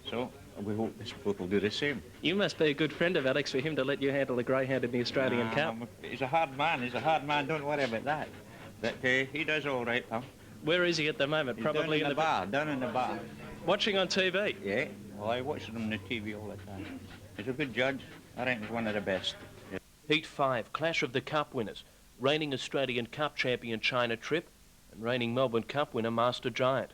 So we hope this boat will do the same. You must be a good friend of Alex for him to let you handle a greyhound in the Australian Cup. He's a hard man, don't worry about that. But he does all right, pal. Where is he at the moment? He's Probably down in the bar, down in the bar. Watching on TV? Yeah, well, I watch him on the TV all the time. He's a good judge. I think he's one of the best. Yeah. Heat 5, clash of the Cup winners. Reigning Australian Cup champion China Trip and reigning Melbourne Cup winner Master Giant.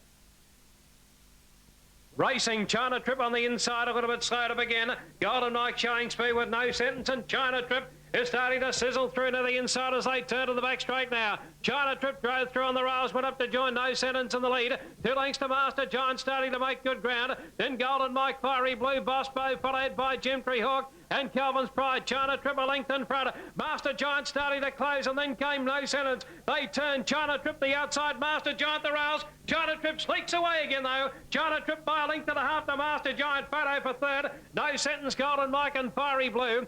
Racing, China Trip on the inside, a little bit slow to begin. Golden Mike showing speed with no sentence, and China Trip is starting to sizzle through to the inside as they turn to the back straight now. China Trip drove through on the rails, went up to join No Sentence in the lead. 2 lengths to Master Giant, starting to make good ground. Then Golden Mike, Fiery Blue, Boss Bow, followed by Gentry Hawk and Calvin's Pride. China Trip a length in front. Master Giant starting to close, and then came No Sentence. They turned China Trip the outside, Master Giant the rails. China Trip sneaks away again though. China Trip by a length and a half to Master Giant, photo for third. No Sentence, Golden Mike and Fiery Blue.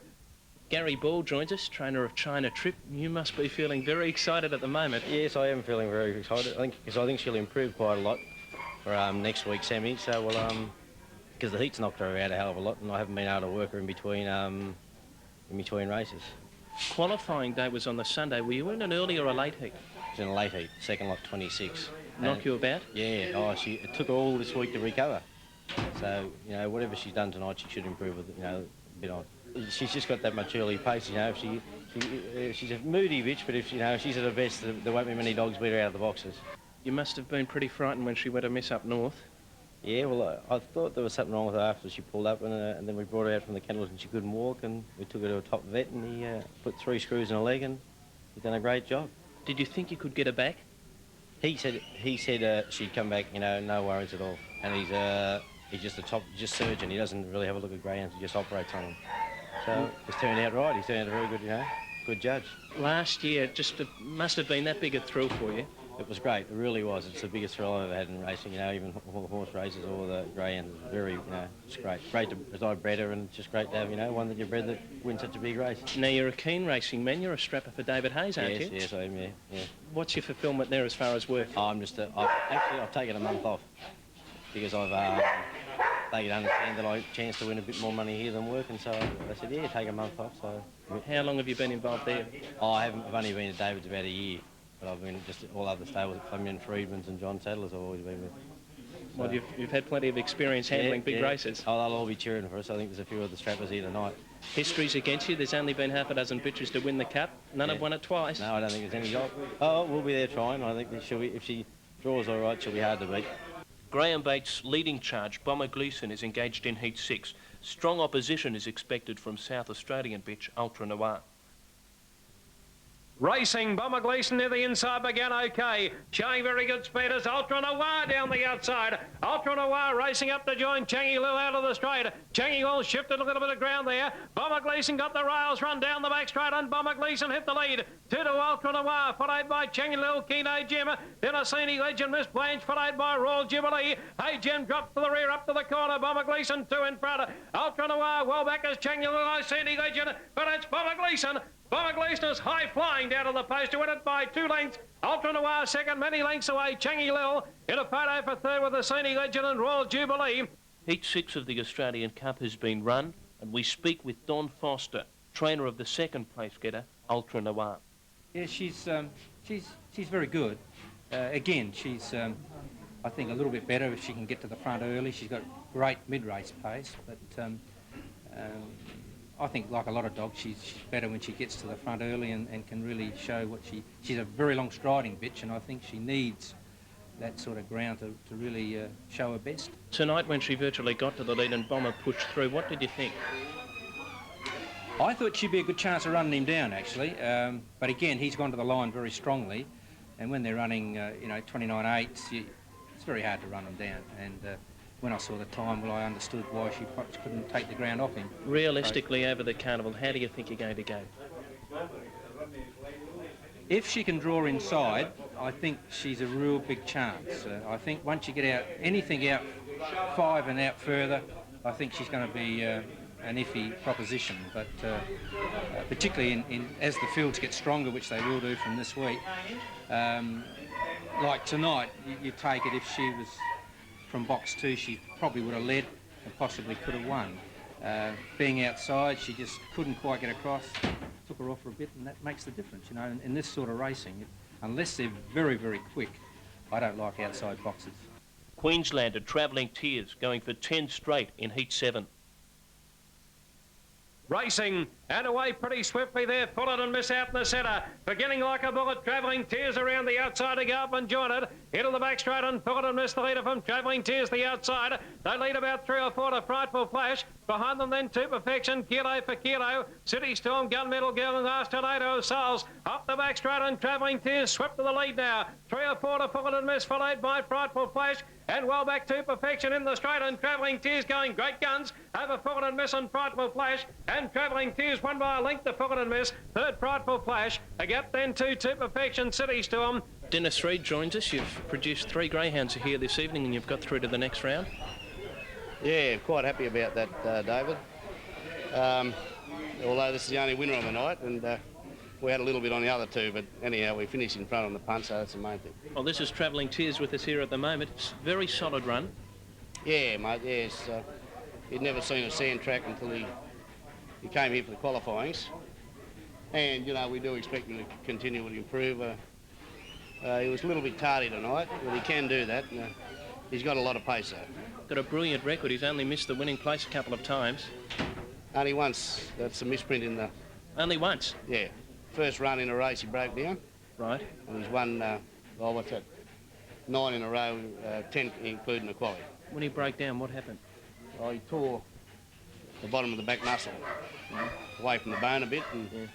Gary Ball joins us, trainer of China Trip. You must be feeling very excited at the moment. Yes, I am feeling very excited. I think she'll improve quite a lot for next week's semi. So because the heat's knocked her out a hell of a lot, and I haven't been able to work her in between races. Qualifying day was on the Sunday. Were you in an early or a late heat? She was in a late heat, second lot 26. Knock you about? Yeah. Oh, it took her all this week to recover. So whatever she's done tonight, she should improve with a bit on. She's just got that much early pace, she's a moody bitch, but if she's at her best, there won't be many dogs beat her out of the boxes. You must have been pretty frightened when she went amiss up north. Yeah, well, I thought there was something wrong with her after she pulled up, and then we brought her out from the kennels and she couldn't walk, and we took her to a top vet, and he put 3 screws in her leg, and he's done a great job. Did you think you could get her back? He said she'd come back, no worries at all, and he's just a surgeon. He doesn't really have a look at greyhounds, he just operates on them. So it's turned out right. He's turned out a very good, good judge. Last year, must have been that big a thrill for you. It was great. It really was. It's the biggest thrill I've ever had in racing. Even all the horse races, all the greyhounds. Very, it's great. Great as I bred her, and it's just great to have, one that you bred that wins such a big race. Now you're a keen racing man. You're a strapper for David Hayes, aren't you? Yes, I am. Yeah. What's your fulfilment there as far as work? I've taken a month off because they could understand that I chance to win a bit more money here than work, and so I said, yeah, take a month off. So, how long have you been involved there? I've only been at David's about a year, but I've been just all other stables, Clement Friedman's and John Sadler's I've always been with. So, well, you've had plenty of experience handling big races. Oh, they'll all be cheering for us. I think there's a few of the strappers here tonight. History's against you. There's only been half a dozen bitches to win the Cup. None have won it twice. No, I don't think there's any job. Oh, we'll be there trying. I think if she draws all right, she'll be hard to beat. Graham Bates' leading charge, Bomber Gleeson, is engaged in Heat 6. Strong opposition is expected from South Australian bitch Ultra Noir. Racing, Bomber Gleeson near the inside began okay. Showing very good speed as Ultra Noir down the outside. Ultra Noir racing up to join Changi Lil out of the straight. Changi Lil shifted a little bit of ground there. Bomber Gleeson got the rails run down the back straight, and Bomber Gleeson hit the lead. 2 to Ultra Noir, followed by Changi Lil, Keno Jim. Then Asini Legend, Miss Blanche, followed by Royal Jubilee. Hey Jim dropped to the rear, up to the corner. Bomber Gleeson 2 in front. Ultra Noir well back as Changi Lil, Asini Legend, but it's Bomber Gleeson. Bomber Gleeson is high flying down to the post to win it by 2 lengths. Ultra Noir second, many lengths away. Changi Lil in a photo for third with Asini Legend and Royal Jubilee. Heat 6 of the Australian Cup has been run, and we speak with Don Foster, trainer of the second place getter, Ultra Noir. Yeah, she's very good. Again, she's I think a little bit better if she can get to the front early. She's got great mid-race pace, but I think, like a lot of dogs, she's better when she gets to the front early and can really show what she's a very long striding bitch, and I think she needs that sort of ground to really show her best. Tonight, when she virtually got to the lead and Bomber pushed through, what did you think? I thought she'd be a good chance of running him down, actually, but again, he's gone to the line very strongly, and when they're running, 29.8s, it's very hard to run them down, and when I saw the time, well, I understood why she perhaps couldn't take the ground off him. Realistically, over the carnival, how do you think you're going to go? If she can draw inside, I think she's a real big chance. I think once you get out, anything out 5 and out further, I think she's going to be an iffy proposition. But particularly as the fields get stronger, which they will do from this week, like tonight, you take it if she was from box 2, she probably would have led and possibly could have won. Being outside, she just couldn't quite get across, took her off for a bit, and that makes the difference, you know, in this sort of racing. Unless they're very, very quick, I don't like outside boxes. Queenslander Travelling Tears going for 10 straight in Heat 7. Racing and away pretty swiftly there. Pull it and miss out in the centre. Beginning like a bullet, Travelling Tears around the outside to go up and join it. Into the back straight and pull it and miss the leader from Travelling Tears the outside. They lead about 3 or 4 to Frightful Flash. Behind them then To Perfection, Kilo for Kilo. City Storm, Gunmetal Girl and Last Tornado of Souls. Up the back straight and Travelling Tears swept to the lead now. 3 or 4 to pull it and miss, followed by Frightful Flash. And well back To Perfection in the straight and Travelling Tears going great guns. Over Pull It and Miss and Frightful Flash. And Travelling Tears won by a length to Pull It and Miss. Third Frightful Flash. A gap then to Perfection, City Storm. Dennis Reid joins us. You've produced 3 greyhounds here this evening and you've got through to the next round. Yeah, quite happy about that, David. Although this is the only winner of the night, and we had a little bit on the other 2, but anyhow, we finished in front on the punt, so that's the main thing. Well, this is Travelling Tears with us here at the moment. It's a very solid run. Yeah, mate, yes. He'd never seen a sand track until he came here for the qualifyings. And, you know, we do expect him to continually improve. He was a little bit tardy tonight, but he can do that. He's got a lot of pace, though. Got a brilliant record. He's only missed the winning place a couple of times. Only once. That's a misprint in the... Only once? Yeah. First run in a race he broke down. Right. And he's won, what's that, 9 in a row, 10 including the quality. When he broke down, what happened? Oh, he tore the bottom of the back muscle away from the bone a bit, and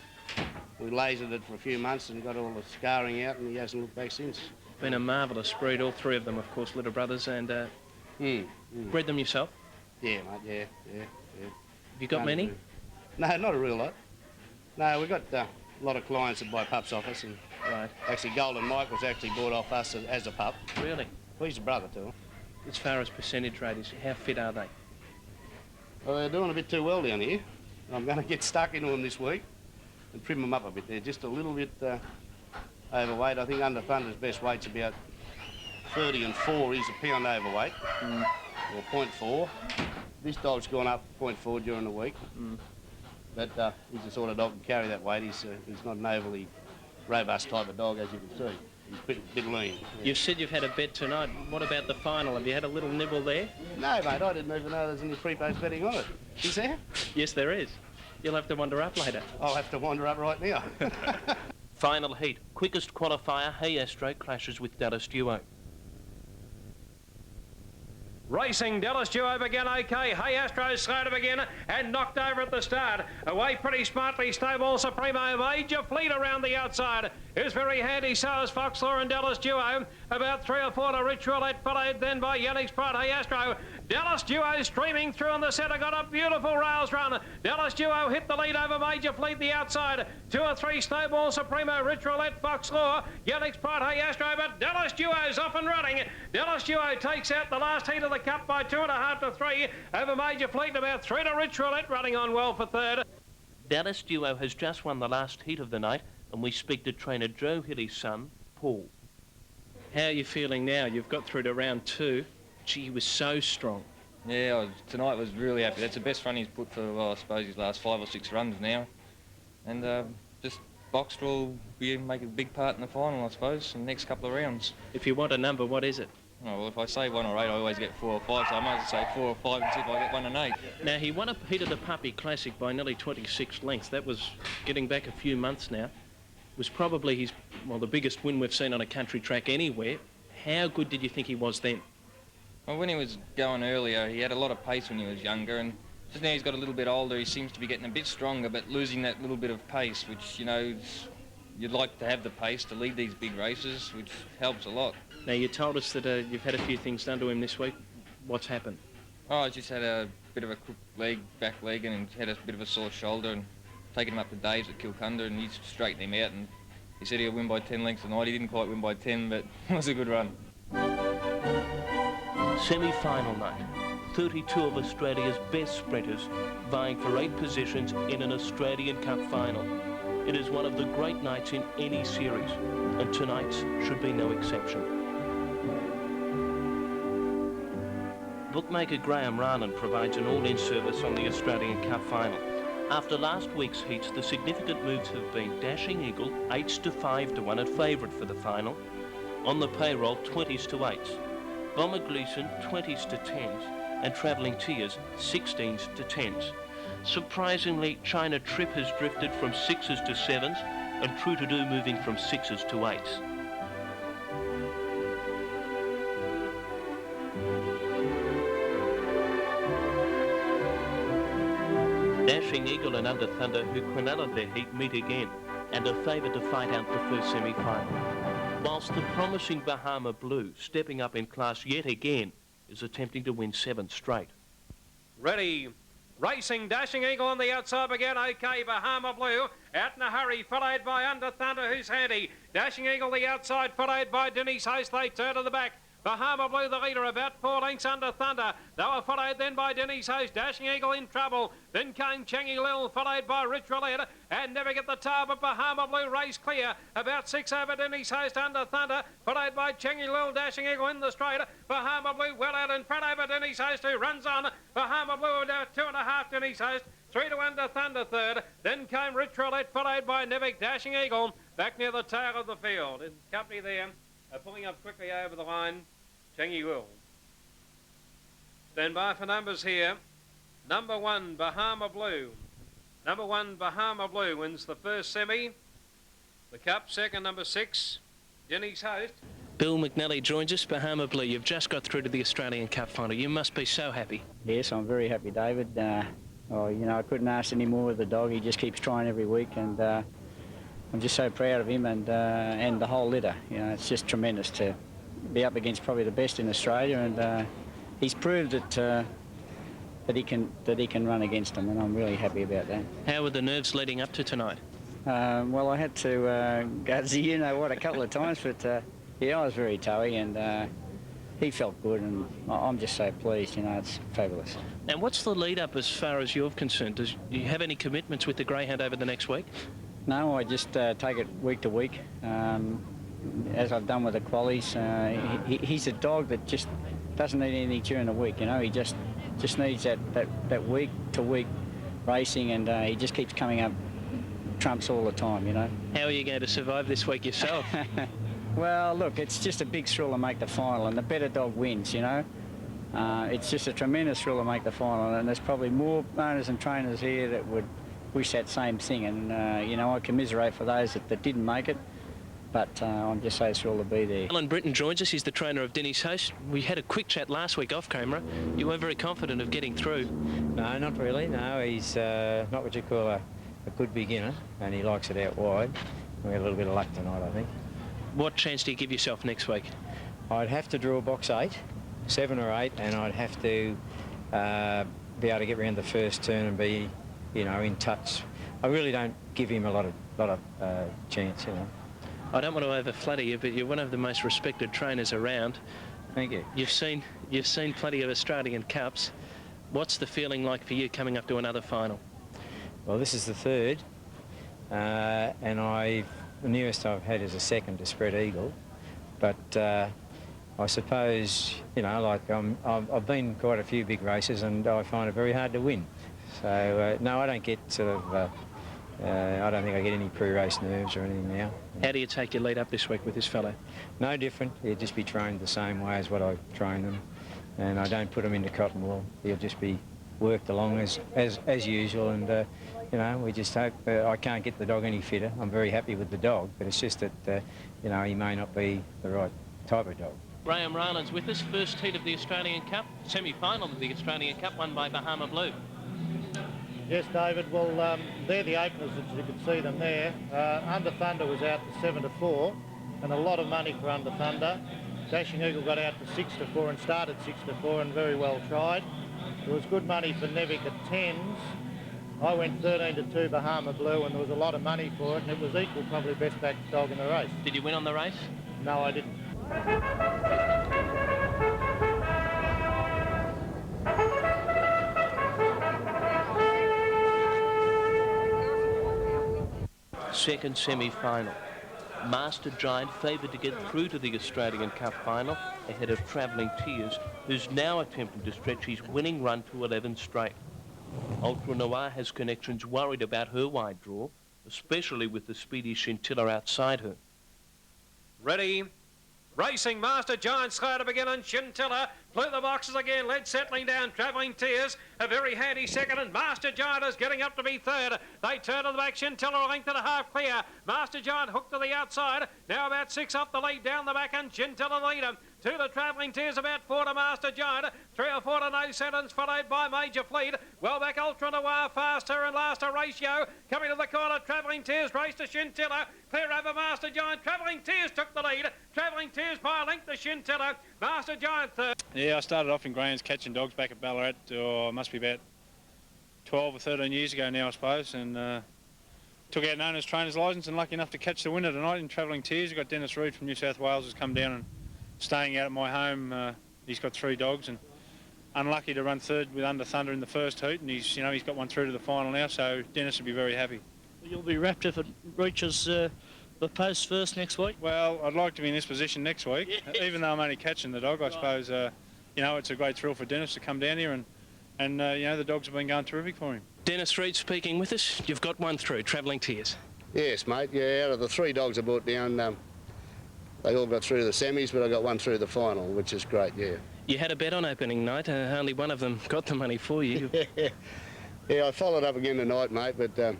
we lasered it for a few months and got all the scarring out, and he hasn't looked back since. Been a marvellous breed, all 3 of them, of course, little brothers, and bred them yourself? Yeah, mate, yeah. Have you got many? No, not a real lot. No, we've got a lot of clients that buy pups off us, and actually Golden Mike was actually bought off us as a pup. Really? Well, he's a brother to him. As far as percentage rate is, how fit are they? Well, they're doing a bit too well down here. I'm going to get stuck into them this week and trim them up a bit. They're just a little bit overweight. I think Under Thunder's best weight's about 30 and 4. He's a pound overweight, or 0.4. This dog's gone up 0.4 during the week. But he's the sort of dog to carry that weight. He's not an overly robust type of dog, as you can see. He's a bit lean. Yeah. You've said you've had a bet tonight. What about the final? Have you had a little nibble there? No, mate, I didn't even know there's any pre-post betting on it. Is there? Yes, there is. You'll have to wander up later. I'll have to wander up right now. Final heat. Quickest qualifier, Hey Astro clashes with Dallas Duo. Racing, Dallas Duo began okay. Hey Astro slow to begin and knocked over at the start. Away pretty smartly, Snowball Supremo. Major Fleet around the outside is very handy. So is Foxlaw and Dallas Duo. About 3 or 4 to Rich Roulette, followed then by Yannick's Pride. Hey Astro. Dallas Duo streaming through on the centre, got a beautiful rails run. Dallas Duo hit the lead over Major Fleet the outside. 2 or 3 Snowball Supremo, Rich Roulette, Foxlaw, Yannick's Pride, Hey Astro, but Dallas Duo's off and running. Dallas Duo takes out the last heat of the Cup by 2.5 to 3 over Major Fleet, about 3 to Rich Roulette, running on well for third. Dallas Duo has just won the last heat of the night, and we speak to trainer Joe Hilly's son, Paul. How are you feeling now? You've got through to round 2. Gee, he was so strong. Yeah, tonight was really happy. That's the best run he's put for, well, I suppose, his last 5 or 6 runs now. And just boxed will make a big part in the final, I suppose, in the next couple of rounds. If you want a number, what is it? Oh, well, if I say 1 or 8, I always get 4 or 5, so I might as well say 4 or 5 and see if I get 1 and 8. Now, he won a heat of the Puppy Classic by nearly 26 lengths. That was getting back a few months now. It was probably his, well, the biggest win we've seen on a country track anywhere. How good did you think he was then? Well, when he was going earlier, he had a lot of pace when he was younger, and just now he's got a little bit older, he seems to be getting a bit stronger, but losing that little bit of pace, which, you know, you'd like to have the pace to lead these big races, which helps a lot. Now, you told us that you've had a few things done to him this week. What's happened? Oh, he's just had a bit of a crooked leg, back leg, and had a bit of a sore shoulder, and taken him up to Dave's at Kilcunda, and he's straightened him out, and he said he'll win by 10 lengths tonight. He didn't quite win by 10, but it was a good run. Semi-final night. 32 of Australia's best sprinters vying for 8 positions in an Australian Cup final. It is one of the great nights in any series, and tonight's should be no exception. Bookmaker Graham Rahnen provides an all-in service on the Australian Cup final. After last week's heats, the significant moves have been Dashing Eagle 8s to 5 to 1 at favourite for the final. On the payroll, 20s to 8s. Bomber Gleeson 20s to 10s, and Travelling Tears 16s to 10s. Surprisingly, China Trip has drifted from 6s to 7s, and True to Do moving from 6s to 8s. Dashing Eagle and Under Thunder, who quineled their heat, meet again, and are favoured to fight out the first semi-final. Whilst the promising Bahama Blue, stepping up in class yet again, is attempting to win 7 straight. Ready. Racing, Dashing Eagle on the outside again. OK, Bahama Blue out in a hurry, followed by Under Thunder, who's handy. Dashing Eagle the outside, followed by Denise Host. They turn to the back. Bahama Blue, the leader, about 4 lengths Under Thunder. They were followed then by Denise Host. Dashing Eagle in trouble. Then came Changi Lil, followed by Rich Roulette. And Never Get the Tar, but Bahama Blue race clear. About 6 over Denise Host, Under Thunder, followed by Changi Lil. Dashing Eagle in the straight. Bahama Blue well out in front over Denise Host, who runs on. Bahama Blue about 2.5 Denise Host. 3 to Under Thunder third. Then came Rich Roulette, followed by Nevic. Dashing Eagle back near the tail of the field. In company there, pulling up quickly over the line, Changi Will. Stand by for numbers here. Number 1, Bahama Blue. Number 1, Bahama Blue wins the first semi. The Cup, second, number 6, Jenny's Host. Bill McNally joins us. Bahama Blue, you've just got through to the Australian Cup final. You must be so happy. Yes, I'm very happy, David. I couldn't ask any more of the dog. He just keeps trying every week, and I'm just so proud of him and the whole litter. It's just tremendous to be up against probably the best in Australia, and he's proved that he can run against them, and I'm really happy about that. How were the nerves leading up to tonight? Well, I had to go to a couple of times, but yeah, I was very toey, and he felt good, and I'm just so pleased. It's fabulous. And what's the lead up as far as you're concerned? Do you have any commitments with the greyhound over the next week? No, I just take it week to week. As I've done with the qualies, he's a dog that just doesn't need anything during the week. He just needs that week to week racing, and he just keeps coming up trumps all the time. How are you going to survive this week yourself? Well, look, it's just a big thrill to make the final, and the better dog wins. It's just a tremendous thrill to make the final, and there's probably more owners and trainers here that would wish that same thing, and I commiserate for those that didn't make it. But I'm just so thrilled to be there. Alan Britton joins us. He's the trainer of Denny's Host. We had a quick chat last week off camera. You weren't very confident of getting through. No, not really. No, he's not what you call a good beginner, and he likes it out wide. We had a little bit of luck tonight, I think. What chance do you give yourself next week? I'd have to draw box 8, 7 or 8, and I'd have to be able to get round the first turn and be, in touch. I really don't give him a lot of chance, I don't want to over-flatter you, but you're one of the most respected trainers around. Thank you. You've seen plenty of Australian Cups. What's the feeling like for you coming up to another final? Well, this is the third, and the nearest I've had is a second to Spread Eagle, but I suppose I've been quite a few big races, and I find it very hard to win. So no, I don't get I don't think I get any pre-race nerves or anything now. How do you take your lead up this week with this fellow? No different. He'll just be trained the same way as what I train them, and I don't put him into cotton wool. He'll just be worked along as usual, and we just hope. I can't get the dog any fitter. I'm very happy with the dog, but it's just that he may not be the right type of dog. Graham Rahnen's with us. First heat of the Australian Cup, semi-final of the Australian Cup, won by Bahama Blue. Yes, David. Well, they're the openers, as you can see them there. Under Thunder was out to 7 to 4, and a lot of money for Under Thunder. Dashing Eagle got out to 6 to 4 and started 6 to 4 and very well tried. There was good money for Nevic at 10s. I went 13 to 2 Bahama Blue, and there was a lot of money for it, and it was equal probably best backed dog in the race. Did you win on the race? No, I didn't. Second semi-final. Master Giant favoured to get through to the Australian Cup final ahead of Travelling Tears, who's now attempting to stretch his winning run to 11 straight. Ultra Noir has connections worried about her wide draw, especially with the speedy Scintilla outside her. Ready. Racing Master Giant, slow to begin, and Scintilla flew the boxes again, led settling down, Travelling Tears, a very handy second, and Master Giant is getting up to be third. They turn to the back, Scintilla a length and a half clear. Master Giant hooked to the outside, now about 6 up the lead, down the back, and Scintilla leader. 2 to Travelling Tears, about 4 to Master Giant, 3 or 4 to No Sentence, followed by Major Fleet. Well back Ultra Noir, faster and last a Ratio. Coming to the corner, Travelling Tears, race to Scintilla. Clear over Master Giant, Travelling Tears took the lead. Travelling Tears by a length to Scintilla. Master Giant third. Yeah, I started off in Grants catching dogs back at Ballarat, must be about 12 or 13 years ago now, I suppose, and took out an owner's trainer's licence and lucky enough to catch the winner tonight in Travelling Tears. We've got Dennis Reed from New South Wales who's come down and staying out at my home. He's got 3 dogs and unlucky to run third with Under Thunder in the first heat, and he's got one through to the final now, so Dennis will be very happy. You'll be wrapped if it reaches the post first next week? Well, I'd like to be in this position next week, yes. Even though I'm only catching the dog. I suppose, it's a great thrill for Dennis to come down here and the dogs have been going terrific for him. Dennis Reed speaking with us. You've got one through, Travelling Tears. Yes, mate. Yeah, out of the 3 dogs I brought down, they all got through the semis, but I got one through the final, which is great, yeah. You had a bet on opening night. Only one of them got the money for you. Yeah, I followed up again tonight, mate, but I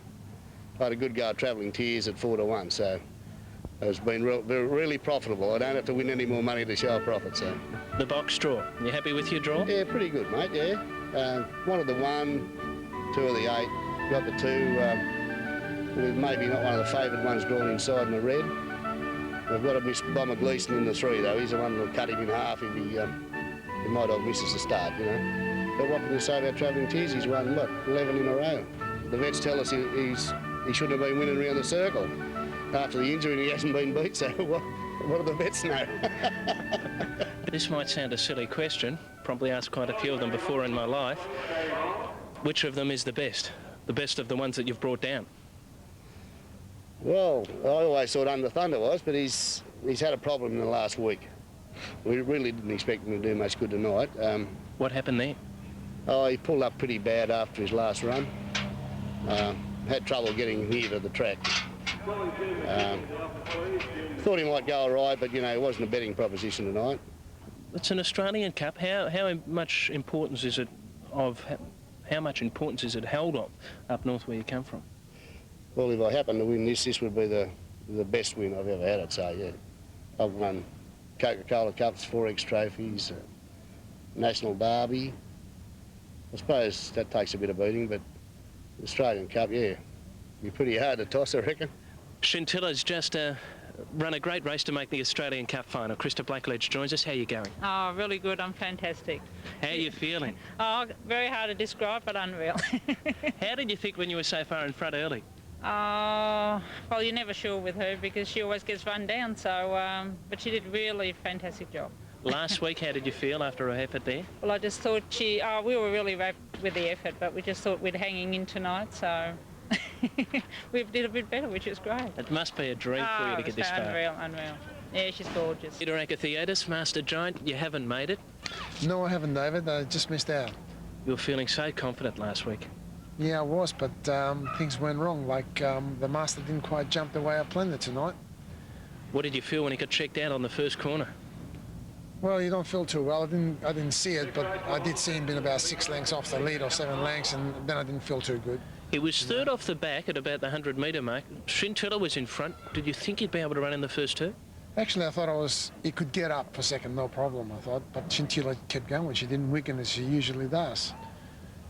had a good go at Travelling Tears at 4 to 1, so it's been really profitable. I don't have to win any more money to show a profit, so. The box draw. You happy with your draw? Yeah, pretty good, mate, yeah. Wanted the 1, 2 of the 8, got the 2, with maybe not one of the favoured ones drawn inside in the red. We've got to miss Bomber Gleeson in the 3, though. He's the one that'll cut him in half if he my dog misses the start, But what can you say about Travelling Tears? He's won, 11 in a row. The vets tell us he shouldn't have been winning around the circle. After the injury, and he hasn't been beat, so what do the vets know? This might sound a silly question. Probably asked quite a few of them before in my life. Which of them is the best? The best of the ones that you've brought down? Well, I always thought Under Thunder was, but he's had a problem in the last week. We really didn't expect him to do much good tonight. What happened there? Oh, he pulled up pretty bad after his last run. Had trouble getting near to the track. Thought he might go all right, but, it wasn't a betting proposition tonight. It's an Australian Cup. How much importance is it held of up north where you come from? Well, if I happen to win this would be the best win I've ever had, I'd say, yeah. I've won Coca-Cola Cups, 4X trophies, National Derby. I suppose that takes a bit of beating, but the Australian Cup, yeah, be pretty hard to toss, I reckon. Scintilla's just run a great race to make the Australian Cup final. Krista Blackledge joins us. How are you going? Oh, really good. I'm fantastic. How are you feeling? Oh, very hard to describe, but unreal. How did you think when you were so far in front early? Well, you're never sure with her because she always gets run down, so, but she did really fantastic job. Last week, how did you feel after her effort there? Well, I just thought we were really wrapped with the effort, but we just thought we'd hanging in tonight, so we did a bit better, which is great. It must be a dream for you to get this far. Unreal. Yeah, she's gorgeous. Peter Akathiotis, Master Giant, you haven't made it? No, I haven't, David. I just missed out. You were feeling so confident last week. Yeah, I was, but things went wrong. Like the Master didn't quite jump the way I planned it tonight. What did you feel when he got checked out on the first corner? Well, you don't feel too well. I didn't see it, but I did see him being about 6 lengths off the lead or 7 lengths, and then I didn't feel too good. He was third off the back at about the 100-metre mark. Scintilla was in front. Did you think he'd be able to run in the first 2? Actually, I thought he could get up for second, no problem, I thought. But Scintilla kept going. She didn't weaken as she usually does.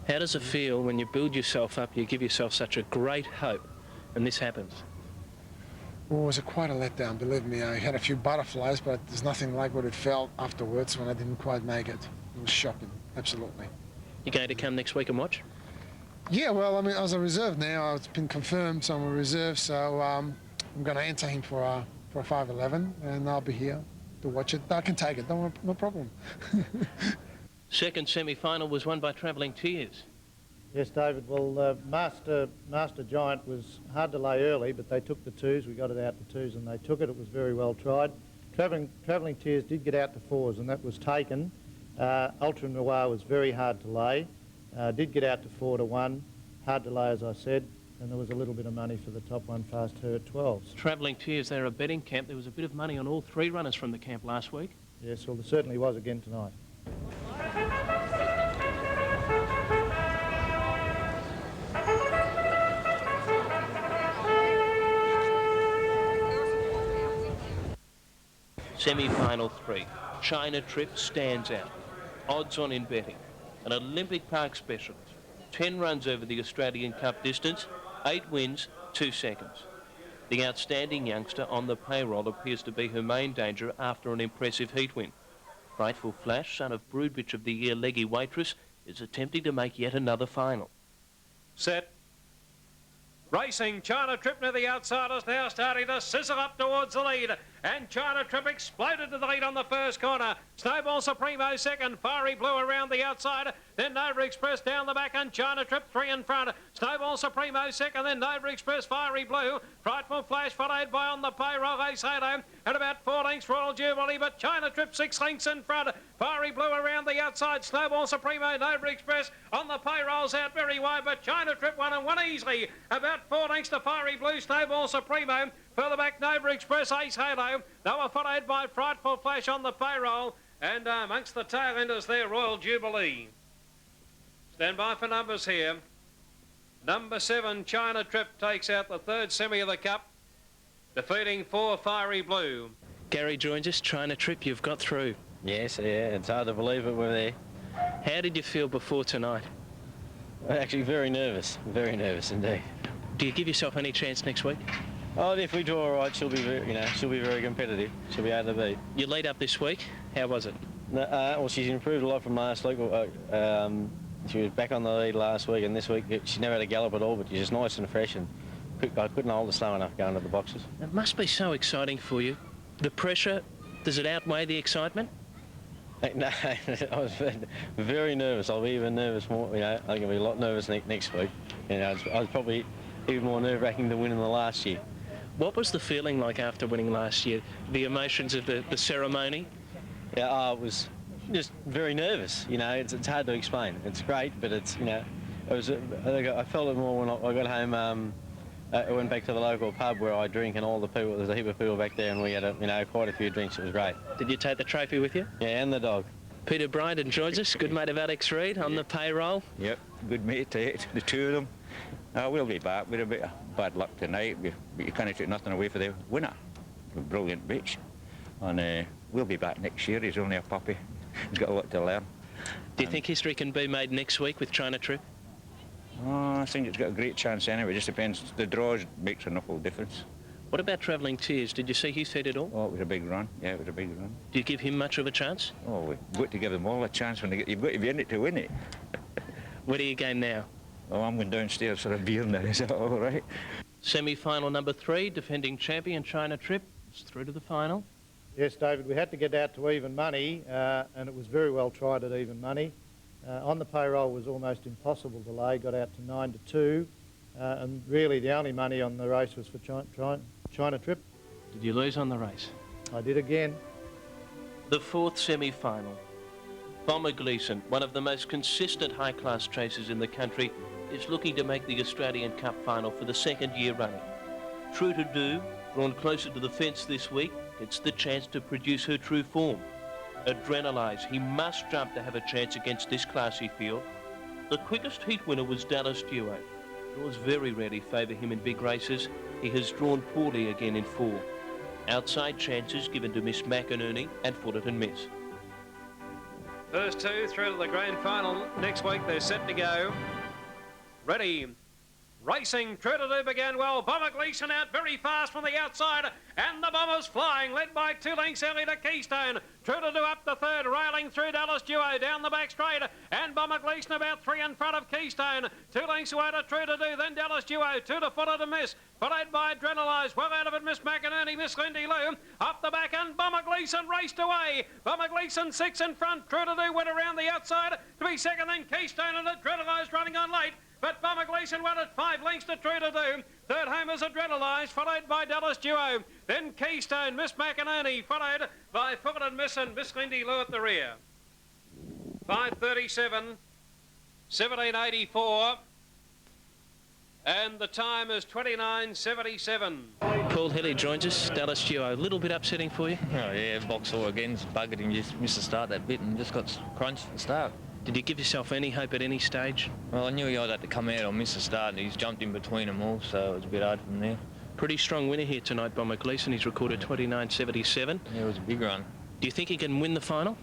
How does it feel when you build yourself up, you give yourself such a great hope, and this happens? Well, it was quite a letdown, believe me. I had a few butterflies, but there's nothing like what it felt afterwards when I didn't quite make it. It was shocking, absolutely. You going to come next week and watch? Yeah, well, I mean, I was a reserve now. It's been confirmed, so I'm a reserve, so I'm going to enter him for a 5.11, and I'll be here to watch it. I can take it, no problem. Second semi-final was won by Travelling Tears. Yes, David. Well, Master Giant was hard to lay early, but they took the 2s. We got it out to 2s and they took it. It was very well tried. Travelling Tears did get out to 4s and that was taken. Ultra Noir was very hard to lay. Did get out to 4 to 1. Hard to lay, as I said. And there was a little bit of money for the top one, Fast Hurt 12s. Travelling Tears, they're a betting camp. There was a bit of money on all 3 runners from the camp last week. Yes, well, there certainly was again tonight. Semi-final 3. China Trip stands out. Odds on in betting. An Olympic Park specialist. 10 runs over the Australian Cup distance, 8 wins, 2 seconds. The outstanding youngster on the payroll appears to be her main danger after an impressive heat win. Frightful Flash, son of Brood Bitch of the Year Leggy Waitress, is attempting to make yet another final. Set. Racing, China Trip near the outsiders now starting to scissor up towards the lead. And China Trip exploded to the lead on the first corner. Snowball Supremo second, Fiery Blue around the outside. Then Nova Express down the back and China Trip 3 in front. Snowball Supremo second, then Nova Express, Fiery Blue. Frightful Flash followed by on the payroll Ace Halo. At about 4 lengths Royal Jubilee, but China Trip 6 lengths in front. Fiery Blue around the outside, Snowball Supremo, Nova Express on the payrolls out very wide, but China Trip won and won easily. About 4 lengths to Fiery Blue, Snowball Supremo. Further back, Nova Express, Ace Halo. They were followed by Frightful Flash on the payroll. And amongst the tail enders there, Royal Jubilee. Stand by for numbers here. Number 7, China Trip, takes out the 3rd semi of the Cup, defeating 4, Fiery Blue. Gary joins us. China Trip, you've got through. Yes, yeah, it's hard to believe it, we're there. How did you feel before tonight? Actually, very nervous indeed. Do you give yourself any chance next week? Oh, if we draw all right, she'll be very competitive. She'll be able to beat. You lead up this week. How was it? Well, she's improved a lot from last week. She was back on the lead last week, and this week she never had a gallop at all, but she's just nice and fresh, and I couldn't hold her slow enough going to the boxes. It must be so exciting for you. The pressure, does it outweigh the excitement? No, I was very nervous. I'll be even nervous more. I think I'll be a lot nervous next week. I was probably even more nerve-wracking than winning the last year. What was the feeling like after winning last year? The emotions of the ceremony? Yeah, I was just very nervous. It's hard to explain. It's great, but it's I felt it more when I got home. I went back to the local pub where I drink, and all the people. There's a heap of people back there, and we had quite a few drinks. It was great. Did you take the trophy with you? Yeah, and the dog. Peter Bryant joins us, good mate of Alex Reid on the payroll. Yep, good mate, the 2 of them. We'll be back with a bit of bad luck tonight, but you can't take nothing away for the winner. A brilliant bitch. And we'll be back next year. He's only a puppy. He's got a lot to learn. Do you think history can be made next week with China Trip? I think it's got a great chance anyway. It just depends. The draws makes an awful difference. What about Travelling Tears? Did you see his head at all? Oh, it was a big run. Yeah, it was a big run. Do you give him much of a chance? Oh, we've got to give them all a chance. You've got to be in it to win it. Where do you go now? Oh, I'm going downstairs for a beer now. Is that all right? Semi-final number 3, defending champion China Trip is through to the final. Yes, David, we had to get out to even money, and it was very well tried at even money. On the payroll was almost impossible to lay, got out to 9 to 2, and really the only money on the race was for China Trip. Did you lose on the race? I did again. The 4th semi-final. Bomber Gleeson, one of the most consistent high-class chasers in the country, is looking to make the Australian Cup final for the 2nd year running. True to do, drawn closer to the fence this week, gets the chance to produce her true form. Adrenalise, he must jump to have a chance against this classy field. The quickest heat winner was Dallas Duo. Draws very rarely favour him in big races. He has drawn poorly again in 4. Outside chances given to Miss McInerney and Fullerton Miss. First 2 through to the grand final. Next week they're set to go. Ready. Racing, True to Do began well. Bomber Gleeson out very fast from the outside, and the Bombers flying, led by 2 lengths early to Keystone. True to Do up the third, railing through Dallas Duo down the back straight, and Bomber Gleeson about 3 in front of Keystone. 2 lengths away to True to Do, then Dallas Duo, 2 to follow to Miss, followed by Adrenalise. Well out of it, Miss McInerney, Miss Lindy Lou, up the back, and Bomber Gleeson raced away. Bomber Gleeson 6 in front, True to Do went around the outside to be second, then Keystone and Adrenalise running on late. But Bomber Gleeson won at 5 lengths to True to Do. Third home is Adrenalise, followed by Dallas Duo. Then Keystone, Miss McInerney, followed by Fulton Miss and Miss Lindy Lou at the rear. 5:37, 17:84, and the time is 29:77. Paul Healy joins us, Dallas Duo. A little bit upsetting for you? Oh yeah, Boxall again, buggered him, just missed the start that bit and just got crunched at the start. Did you give yourself any hope at any stage? Well, I knew he either had to come out or miss the start, and he's jumped in between them all, so it was a bit hard from there. Pretty strong winner here tonight, Bomber Gleeson. He's recorded 29.77. Yeah, it was a big run. Do you think he can win the final?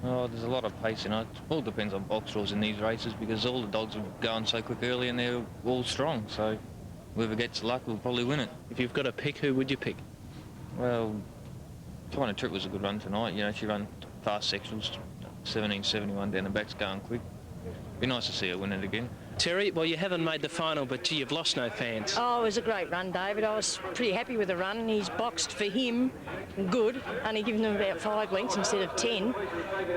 Oh, there's a lot of pace in it. It all depends on box rules in these races, because all the dogs are going so quick early and they're all strong, so whoever gets luck will probably win it. If you've got a pick, who would you pick? Well, China Trip was a good run tonight. You know, she ran fast sectionals. 17.71 down the back's going quick. Be nice to see her win it again. Terry, well, you haven't made the final, but gee, you've lost no fans. Oh, it was a great run, David. I was pretty happy with the run. He's boxed for him good, only given him about 5 lengths instead of 10.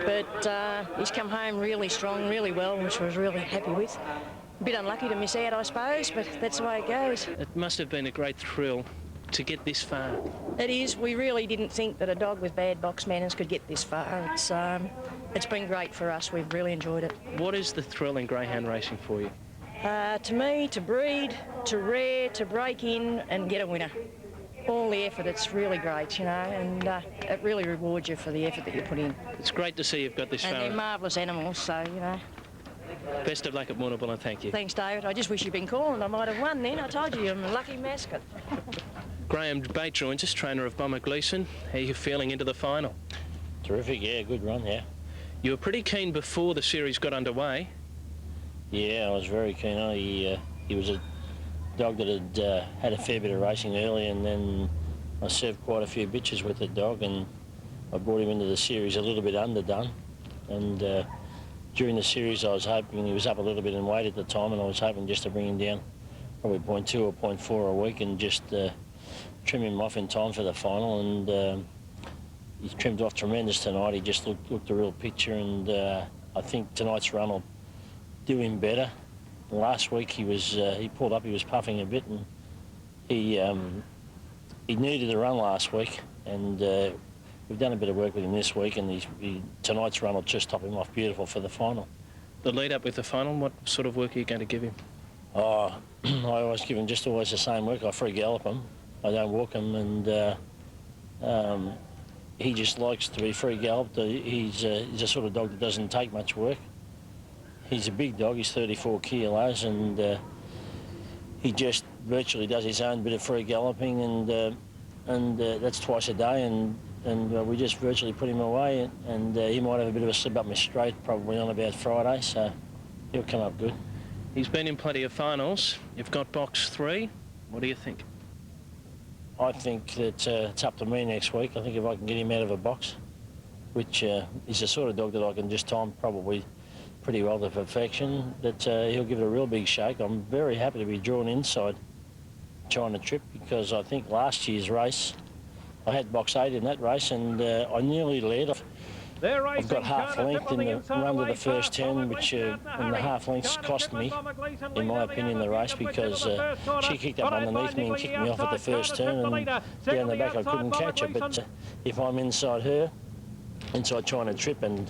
But he's come home really strong, really well, which I was really happy with. A bit unlucky to miss out, I suppose, but that's the way it goes. It must have been a great thrill to get this far. It is. We really didn't think that a dog with bad box manners could get this far. It's been great for us. We've really enjoyed it. What is the thrill in greyhound racing for you? To me, to breed, to rear, to break in and get a winner. All the effort, it's really great, you know, and it really rewards you for the effort that you put in. It's great to see you've got this far. And they're marvellous animals, so, you know. Best of luck at Warrnambool, and thank you. Thanks, David. I just wish you'd been calling. I might have won then. I told you, I'm a lucky mascot. Graham Bate joins us, trainer of Bomber Gleeson. How are you feeling into the final? Terrific, yeah, good run, yeah. You were pretty keen before the series got underway. Yeah, I was very keen on it. He was a dog that had had a fair bit of racing early, and then I served quite a few bitches with the dog, and I brought him into the series a little bit underdone. And during the series I was hoping, he was up a little bit in weight at the time, and I was hoping just to bring him down probably 0.2 or 0.4 a week and just trim him off in time for the final. And he trimmed off tremendous tonight. He just looked a real picture, and I think tonight's run will do him better. Last week he pulled up, he was puffing a bit, and he needed the run last week, and we've done a bit of work with him this week, and tonight's run will just top him off beautiful for the final. The lead up with the final, what sort of work are you going to give him? Oh, I always give him just always the same work. I free gallop him. I don't walk him, and he just likes to be free galloped. He's a sort of dog that doesn't take much work. He's a big dog. He's 34 kilos, and he just virtually does his own bit of free galloping, and that's twice a day, and we just virtually put him away, and he might have a bit of a slip up my straight probably on about Friday, so he'll come up good. He's been in plenty of finals. You've got box 3. What do you think? I think that it's up to me next week. I think if I can get him out of a box, which is the sort of dog that I can just time probably pretty well to perfection, that he'll give it a real big shake. I'm very happy to be drawn inside China Trip, because I think last year's race, I had box 8 in that race, and I nearly led. I've got half length in the run to the first 10, which and the half lengths cost me, in my opinion, the race, because she kicked up underneath me and kicked me off at the first turn, and down the back I couldn't catch her. But if I'm inside her, inside China Trip, and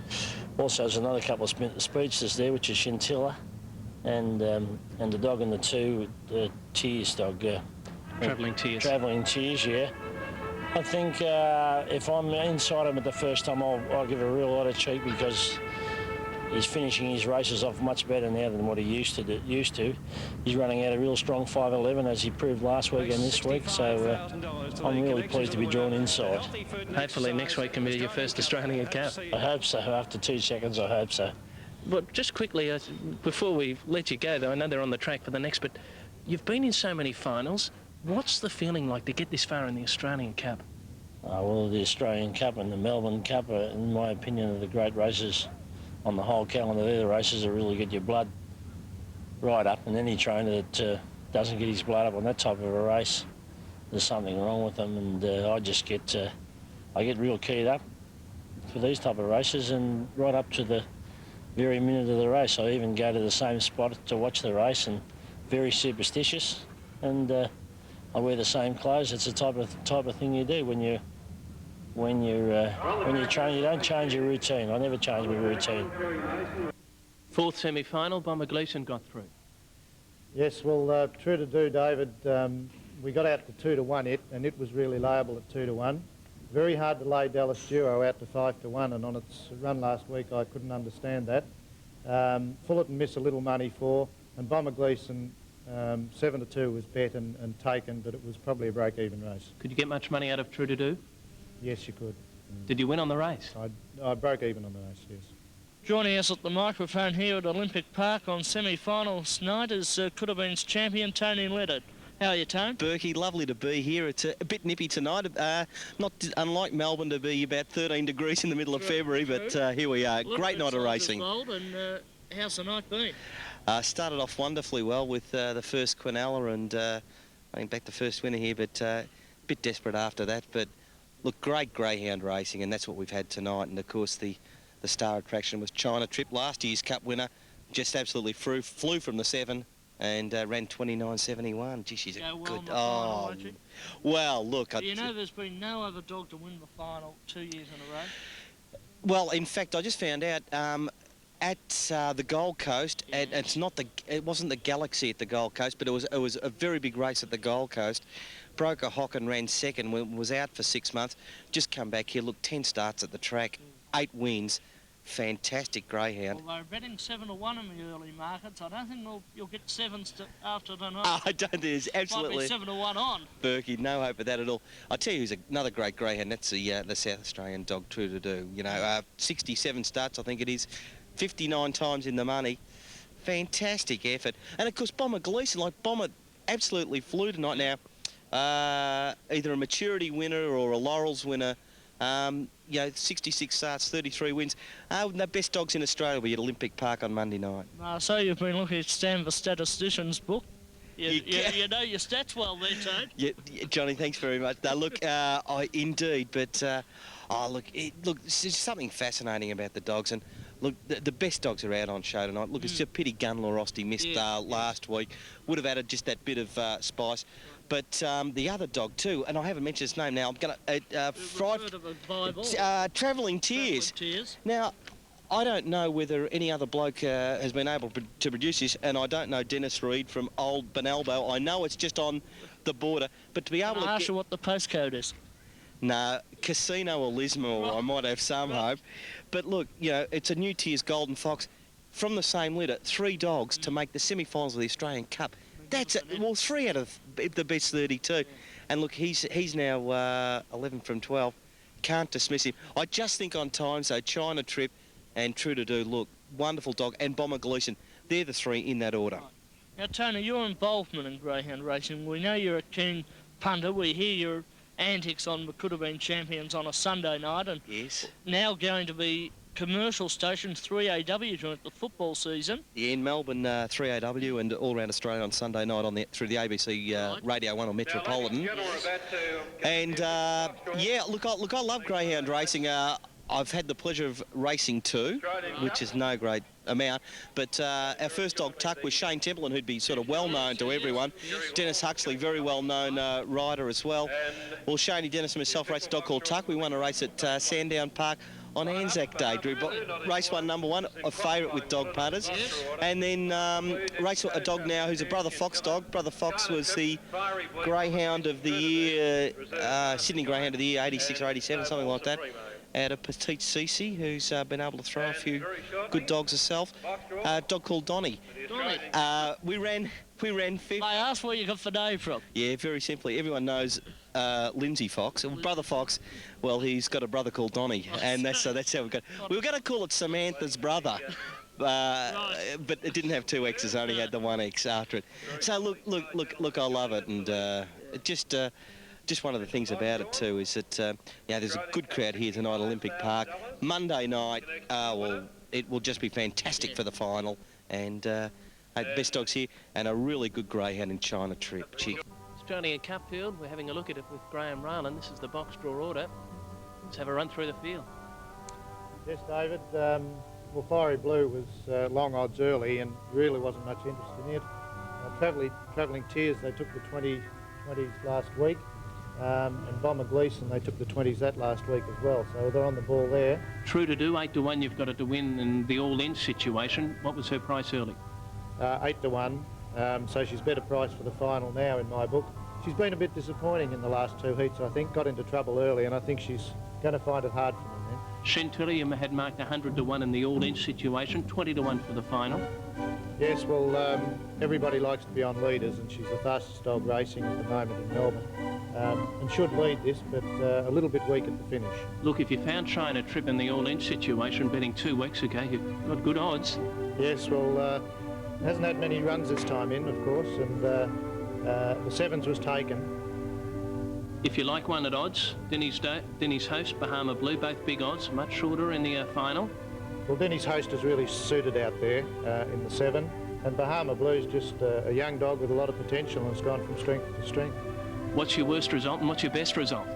also there's another couple of speedsters there, which is Scintilla, and the dog in the 2, the Tears dog. Travelling Tears. Travelling Tears, yeah. I think if I'm inside him at the first time, I'll give a real lot of cheek, because he's finishing his races off much better now than what he used to. He's running out a real strong 5.11, as he proved last week and this week, so I'm really pleased to be drawn inside. Hopefully next week can be your first Australian Cup. I hope so. After 2 seconds, I hope so. But just quickly, before we let you go, though, I know they're on the track for the next, but You've been in so many finals. What's the feeling like to get this far in the Australian Cup? Well, the Australian Cup and the Melbourne Cup are, in my opinion, are the great races on the whole calendar. They're the races that really get your blood right up, and any trainer that doesn't get his blood up on that type of a race, there's something wrong with them. And I just get, I get real keyed up for these type of races, and right up to the very minute of the race, I even go to the same spot to watch the race, and very superstitious, and I wear the same clothes. It's the type of thing you do when you train. You don't change your routine. I never change my routine. Fourth semi-final, Bomber Gleeson got through. Yes, well, true to do, David. We got out to 2-1 and it was really liable at 2-1. Very hard to lay Dallas Duo out to 5-1, and on its run last week I couldn't understand that. Fullerton missed a little money for, and Bomber Gleeson 7-2 was bet and taken, but it was probably a break-even race. Could you get much money out of True to Do? Yes, you could. Did you win on the race? I broke even on the race, yes. Joining us at the microphone here at Olympic Park on semi-finals night is Could Have Been's champion Tony Leonard. How are you, Tone? Berkey, lovely to be here. It's a bit nippy tonight, not unlike Melbourne to be about 13 degrees in the middle of February, but here we are. Great night of racing. And how's the night been? Started off wonderfully well with the first Quinella, and I think back the first winner here, but a bit desperate after that. But look, great greyhound racing, and that's what we've had tonight. And of course the star attraction was China Trip, last year's Cup winner, just absolutely flew from the 7 and ran 29.71. Gee, she's a good... Oh, well, look... You know there's been no other dog to win the final 2 years in a row? Well, in fact, I just found out at the Gold Coast, and it wasn't the Galaxy at the Gold Coast, but it was a very big race at the Gold Coast. Broke a hock and ran second, was out for 6 months. Just come back here, look, 10 starts at the track, 8 wins. Fantastic greyhound. Well, they're betting 7-1 in the early markets. I don't think you'll get 7s after tonight. I don't think there's absolutely... Might be 7-1 on. Berkey, no hope of that at all. I'll tell you who's another great greyhound. That's the South Australian dog, True to Do. You know, 67 starts, I think it is. 59 times in the money. Fantastic effort. And, of course, Bomber Gleeson, like Bomber absolutely flew tonight. Now, either a maturity winner or a Laurels winner. You know, 66 starts, 33 wins. The best dogs in Australia were at Olympic Park on Monday night. So you've been looking at Stanford Statistician's book. You know your stats well there, Tone. Yeah, Johnny, thanks very much. Now, look, indeed, but look, there's something fascinating about the dogs, and look, the best dogs are out on show tonight. Look, it's just a pity Gunlaw Rosti missed last week. Would have added just that bit of spice. But the other dog too, and I haven't mentioned his name now. I'm going to Travelling Tears. Now, I don't know whether any other bloke has been able to produce this, and I don't know Dennis Reed from Old Benalbo. I know it's just on the border, but to be able to ask you what the postcode is. No, Casino or Lismore, I might have some hope. But look, you know, it's a New Tears Golden Fox from the same litter, 3 dogs to make the semi-finals of the Australian Cup. That's well, 3 out of the best 32. And look, he's now 11 from 12. Can't dismiss him. I just think on time, so China Trip and True to Do, look, wonderful dog, and Bomber Gleeson, they're the 3 in that order. Now, Tony, your involvement in greyhound racing, we know you're a keen punter. We hear your antics on the Could Have Been champions on a Sunday night, and now going to be commercial stations 3AW during the football season. Yeah, in Melbourne, 3AW, and all around Australia on Sunday night through the ABC Radio 1 or Metropolitan. And yeah, look, I love greyhound racing. I've had the pleasure of racing 2, which is no great amount. But our first dog, Tuck, was Shane Templeton, who'd be sort of well known to everyone. Dennis Huxley, very well known rider as well. Well, Shaney, Dennis and myself raced a dog called Tuck. We won a race at Sandown Park on Anzac Day. Drew race 1, number 1, a favourite with dog punters. And then race a dog now who's a Brother Fox dog. Brother Fox was the Greyhound of the Year, Sydney Greyhound of the Year, 86 or 87, something like that. Out of Petite Cece, who's been able to throw a few good dogs herself. A dog called Donnie. We ran 5th. I asked where you got the name from. Yeah, very simply. Everyone knows Lindsay Fox. Brother Fox, well, he's got a brother called Donnie, and that's how we got. We were going to call it Samantha's brother, but it didn't have 2 X's, only had the 1 X after it. So look, I love it, and just one of the things about it too is that there's a good crowd here tonight at Olympic Park. Monday night, well, it will just be fantastic for the final, and best dogs here, and a really good greyhound in China Trip. Australian Cup field, we're having a look at it with Graham Rowland. This is the box draw order. Let's have a run through the field. Yes, David. Well, Fiery Blue was long odds early and really wasn't much interest in it. Travelling Tears, they took the 20s last week. And Bomber Gleeson, they took the 20s that last week as well, so they're on the ball there. True to Do, 8 to 1, you've got it to win in the all-in situation. What was her price early? 8 to 1, so she's better priced for the final now in my book. She's been a bit disappointing in the last 2 heats, I think. Got into trouble early, and I think she's going to find it hard for me then. Chantilly, you had marked 100 to 1 in the all-in situation, 20 to 1 for the final. Yes, well, everybody likes to be on leaders, and she's the fastest dog racing at the moment in Melbourne. And should lead this, but a little bit weak at the finish. Look, if you found China Trip in the all-in situation betting 2 weeks ago, you've got good odds. Yes, well, hasn't had many runs this time in, of course, and the 7s was taken. If you like one at odds, Denny's Host, Bahama Blue, both big odds, much shorter in the final. Well, Denny's Host is really suited out there in the 7, and Bahama Blue's just a young dog with a lot of potential and has gone from strength to strength. What's your worst result and what's your best result?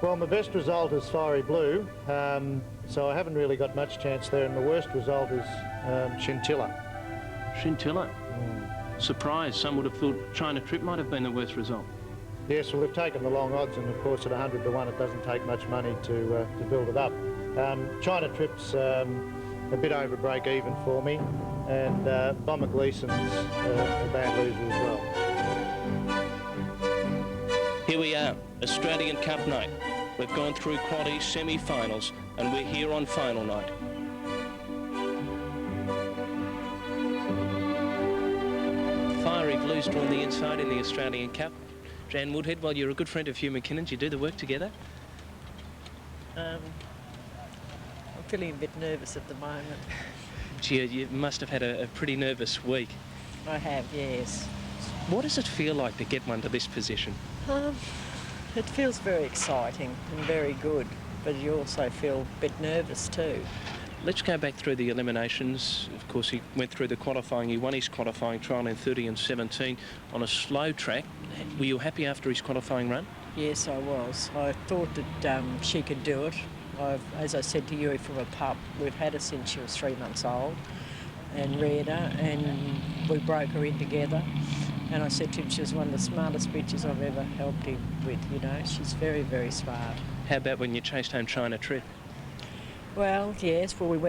Well, my best result is Fiery Blue, so I haven't really got much chance there, and my worst result is Chintilla. Chintilla? Surprise, some would have thought China Trip might have been the worst result. Yes, well, they've taken the long odds, and of course at 100 to 1 it doesn't take much money to build it up. China Trip's a bit over break even for me, and Bomber Gleeson's a bad loser as well. Here we are, Australian Cup night. We've gone through quaddies, semi-finals, and we're here on final night. Fiery Blue's drawn the inside in the Australian Cup. Jan Woodhead, well, you're a good friend of Hugh McKinnon's. You do the work together. I'm feeling a bit nervous at the moment. Gee, you must have had a pretty nervous week. I have, yes. What does it feel like to get one to this position? It feels very exciting and very good, but you also feel a bit nervous too. Let's go back through the eliminations. Of course, he went through the qualifying. He won his qualifying trial in 30 and 17 on a slow track. Were you happy after his qualifying run? Yes, I was. I thought that she could do it. As I said to you, from a pup, we've had her since she was 3 months old and reared her, and we broke her in together. And I said to him she was one of the smartest bitches I've ever helped him with, you know. She's very, very smart. How about when you chased home China Trip? Well, yes, well, we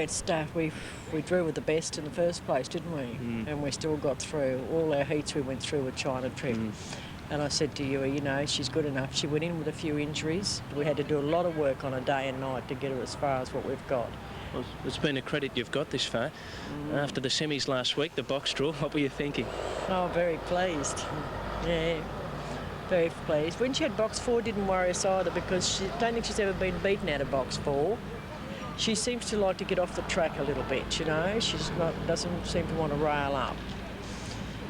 drew with the best in the first place, didn't we? And we still got through. All our heats we went through with China Trip. And I said to you, you know, she's good enough. She went in with a few injuries. We had to do a lot of work on her day and night to get her as far as what we've got. Well, it's been a credit you've got this far. After the semis last week, the box draw, what were you thinking? Oh, very pleased. Yeah, very pleased. When she had box 4, didn't worry us either, because I don't think she's ever been beaten out of box 4. She seems to like to get off the track a little bit, you know. Doesn't seem to want to rail up.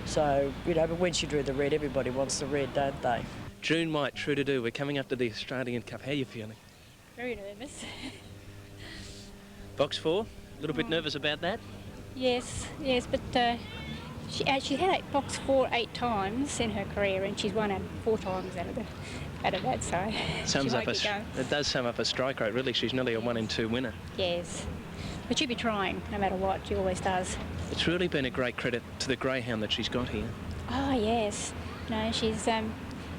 So, you know, but when she drew the red, everybody wants the red, don't they? June White, True to Do. We're coming up to the Australian Cup. How are you feeling? Very nervous. Box 4, a little bit nervous about that? Yes, but she had box 4 8 times in her career, and she's won 4 times out of that, so it does sum up a strike rate, really. She's nearly a 1 in 2 winner. Yes, but she'll be trying no matter what. She always does. It's really been a great credit to the greyhound that she's got here. Oh yes, no, she's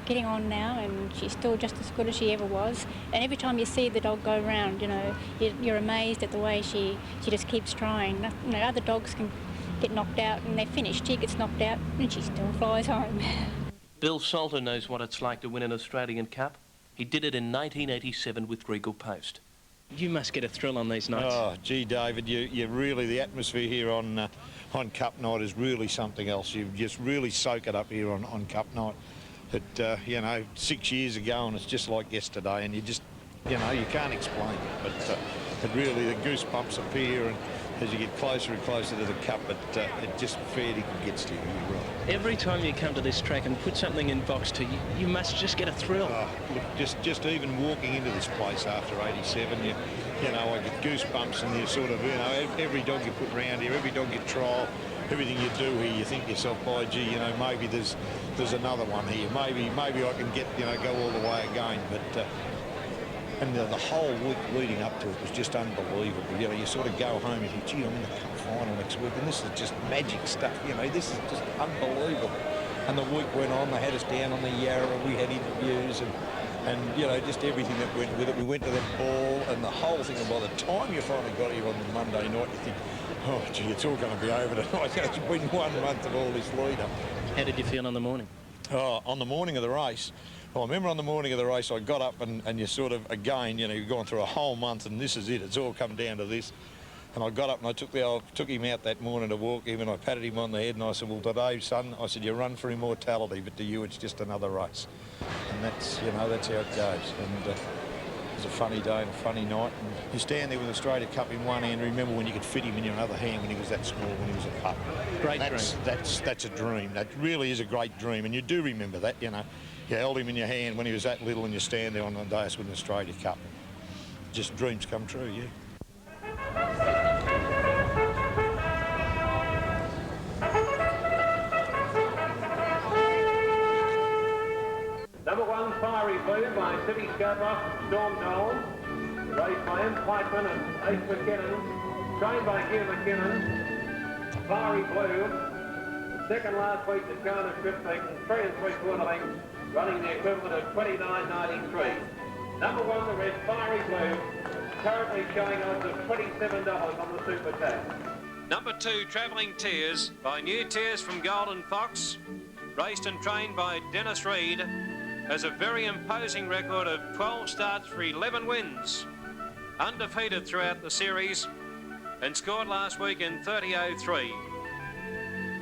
getting on now, and she's still just as good as she ever was. And every time you see the dog go round, you know, you're amazed at the way she just keeps trying. You know, other dogs can get knocked out and they're finished. She gets knocked out and she still flies home. Bill Salter knows what it's like to win an Australian Cup. He did it in 1987 with Regal Post. You must get a thrill on these nights. Oh, gee, David, you really, the atmosphere here on Cup night is really something else. You just really soak it up here on Cup night. You know, 6 years ago, and it's just like yesterday, and you just, you know, you can't explain it, but it really, the goosebumps appear, and as you get closer and closer to the cup, it just fairly gets to you. You're right. Every time you come to this track and put something in box 2, you must just get a thrill. Look, just even walking into this place after 87, you know, I get goosebumps, and you sort of, you know, every dog you put round here, every dog you trial, everything you do here, you think to yourself, by gee, you know, maybe there's another one here. Maybe I can get, you know, go all the way again. But and the whole week leading up to it was just unbelievable. You know, you sort of go home and think, gee, I'm in the cup final next week, and this is just magic stuff. You know, this is just unbelievable. And the week went on. They had us down on the Yarra. We had interviews and you know, just everything that went with it. We went to the ball and the whole thing. And by the time you finally got here on the Monday night, you think, oh, gee, it's all going to be over tonight. It's been 1 month of all this lead-up. How did you feel on the morning? Oh, on the morning of the race, well, I remember on the morning of the race, I got up and you sort of, again, you know, you've gone through a whole month and this is it. It's all come down to this. And I got up and I took him out that morning to walk him, and I patted him on the head and I said, well, today, son, I said, you run for immortality, but to you it's just another race. And that's, you know, that's how it goes. And it was a funny day and a funny night. And you stand there with Australia Cup in one hand. Remember when you could fit him in your other hand when he was that small, when he was a pup. Great dream. That's a dream. That really is a great dream, and you do remember that, you know. You held him in your hand when he was that little, and you stand there on the dais with an Australia Cup. Just dreams come true, yeah. Number 1, Fiery Blue by City Scout, Storm Knoll. Raced by M. Whiteman and Ace McKinnon. Trained by Hugh McKinnon. Fiery Blue. Second last week to China Trip, taking 3 3/4 lengths, running the equivalent of 29.93. Number 1, the red Fiery Blue, currently showing odds of $27 on the Super Tab. Number 2, Travelling Tears by New Tears from Golden Fox. Raced and trained by Dennis Reed. Has a very imposing record of 12 starts for 11 wins. Undefeated throughout the series and scored last week in 30.03.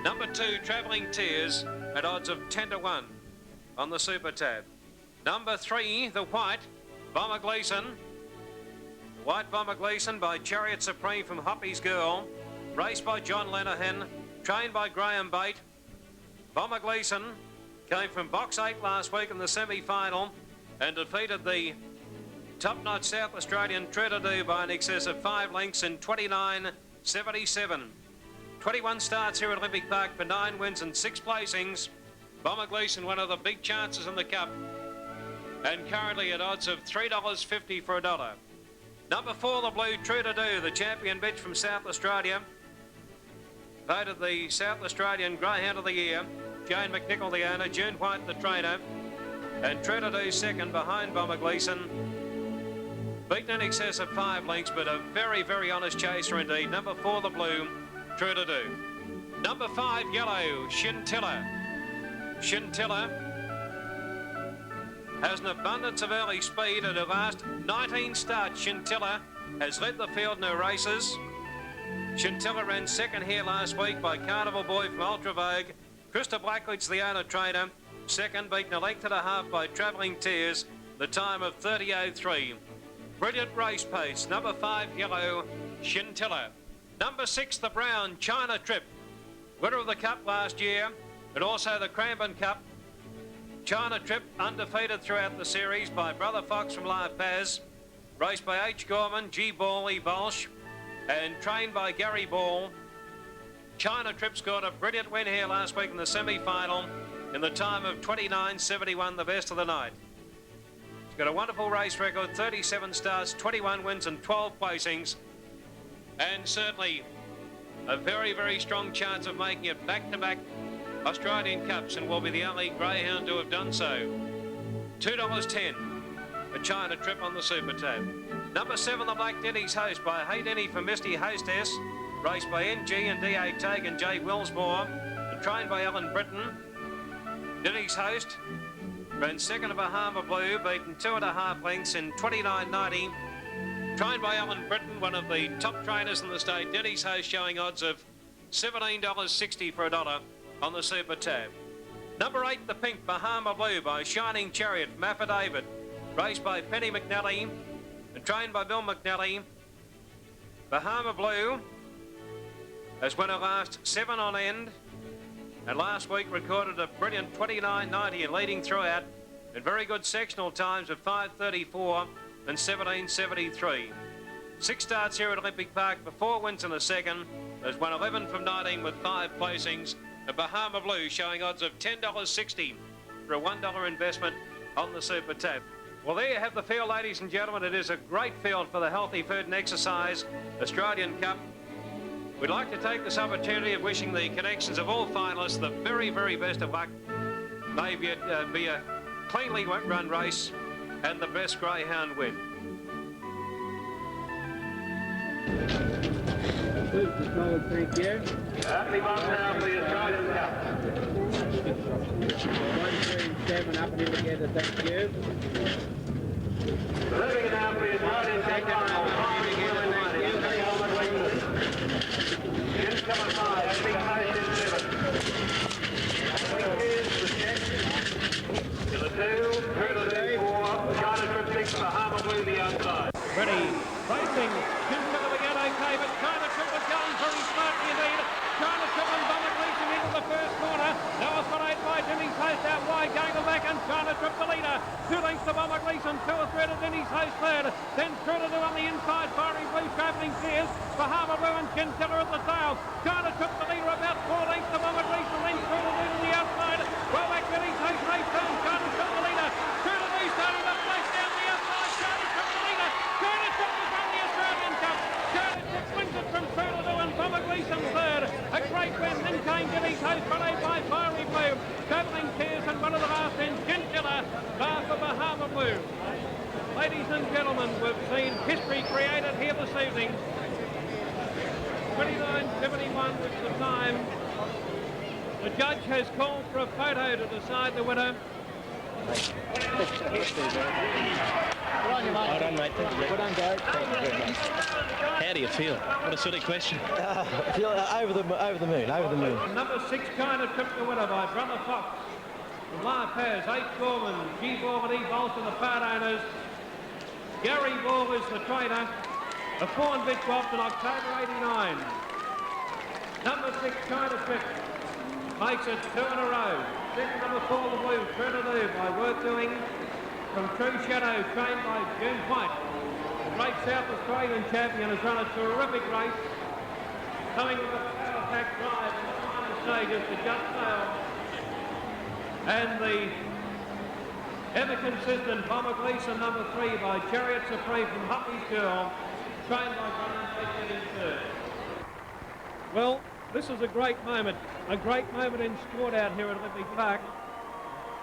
Number 2, Travelling Tears, at odds of 10-1 on the Super Tab. Number 3, the white, Bomber Gleeson. White Bomber Gleeson by Chariot Supreme from Hoppy's Girl. Raced by John Lenihan, trained by Graham Bate. Bomber Gleeson came from box 8 last week in the semi-final and defeated the top-notch South Australian Treadadoo by an excess of 5 lengths in 29.77. 21 starts here at Olympic Park for 9 wins and 6 placings. Bomber Gleeson, one of the big chances in the Cup, and currently at odds of $3.50 for $1. Number 4, the Blue Treadadoo, the champion bitch from South Australia. Voted the South Australian Greyhound of the Year. Jane McNichol, the owner, June White, the trainer, and Treadadoo second behind Bomber Gleeson. Beaten in excess of 5 lengths, but a very, very honest chaser indeed. Number 4, the Blue Treadadoo. Number 5, Yellow, Scintilla. Scintilla has an abundance of early speed. At her last 19 starts, Scintilla has led the field in her races. Scintilla ran second here last week by Carnival Boy from Ultra Vogue. Krista Blackledge, the owner trainer, second, beaten a length and a half by Travelling Tears, the time of 30.03. Brilliant race pace. Number 5, Yellow, Scintilla. Number 6, the brown, China Trip. Winner of the Cup last year, and also the Cranbourne Cup. China Trip undefeated throughout the series by Brother Fox from La Paz. Raced by H. Gorman, G. Ball, E. Bolsh, and trained by Gary Ball. China Trip scored a brilliant win here last week in the semi-final in the time of 29.71, the best of the night. He's got a wonderful race record, 37 starts, 21 wins and 12 placings, and certainly a very, very strong chance of making it back-to-back Australian Cups, and will be the only greyhound to have done so. $2.10 for China Trip on the Super Tab. Number 7, the Black Denny's Host by Hey Denny for Misty Hostess. Raced by NG and D.A. Tague and Jay Willsmore, and trained by Ellen Britton. Denny's Host ran second to Bahama Blue, beaten 2.5 lengths in 29.90. Trained by Ellen Britton, one of the top trainers in the state. Denny's Host showing odds of $17.60 for $1 on the Super Tab. Number 8, the Pink Bahama Blue by Shining Chariot from Affidavit. Raced by Penny McNally and trained by Bill McNally. Bahama Blue has won her last 7 on end, and last week recorded a brilliant 29.90 leading throughout, and very good sectional times of 5.34 and 17.73. 6 starts here at Olympic Park for 4 wins in the second. Has won 11 from 19 with 5 placings. The Bahama Blue showing odds of $10.60 for a $1 investment on the Super Tab. Well, there you have the field, ladies and gentlemen. It is a great field for the Healthy Food and Exercise Australian Cup. We'd like to take this opportunity of wishing the connections of all finalists the very, very best of luck. May it be a cleanly run race and the best greyhound win. Thank you. Happy month now for the Australian Cup. 137 up and in together, thank you. Living now for the Australian Cup. Bahama Blue the outside. Ready, racing, Kimberley again, okay, but China Trip is going very smartly indeed. China Trip and Bomber racing into the first corner. Now it's followed by Denny's Host out wide, going to back, and China Trip the leader. 2 lengths to Bomber Gleeson, 2 or 3 to Denny's Host third. Then through to 2 on the inside, Fiery Blue travelling clears. Bahama Blue and Chinchilla at the tail. China Trip the leader, about 4 lengths to Bomber Gleeson, then through to 2 to the outside. Well back Denny's Host, race down, China Trip the leader. 2 to 2 starting the place down the outside. China Trip the leader. China Trip has won the Australian Cup. China Trip wins it from 2 to 2 and Bomber Gleeson third. A great win, then came Denny's Host, followed by Fiery Blue. Travelling Tears and one of the last in Chinchilla, bar for Bahama Blue. Ladies and gentlemen, we've seen history created here this evening. 29.71 was the time. The judge has called for a photo to decide the winner. Well done, mate. Thank you. Well done, Gary. Thank you very much. How do you feel? What a silly question. I feel over the moon. Number 6, China Trip the winner by Brother Fox. From La Paz, H. Gorman, G. Ball and E. Bolton, the part owners. Gary Ball is the trainer. A fawn bit dropped in October 89. Number 6, China Trip, makes it 2 in a row. Second, number 4, the Blue, Trinidad by Worth Doing. From True Shadow, trained by June White. The great South Australian champion has run a terrific race. Coming with a power pack drive in the final stages to Just Sail. And the ever consistent Bomber Gleeson, number 3, by Chariot Supreme from Hutley's Girl, trained by Brian Baker in third. Well, this is a great moment in sport out here at Olympic Park,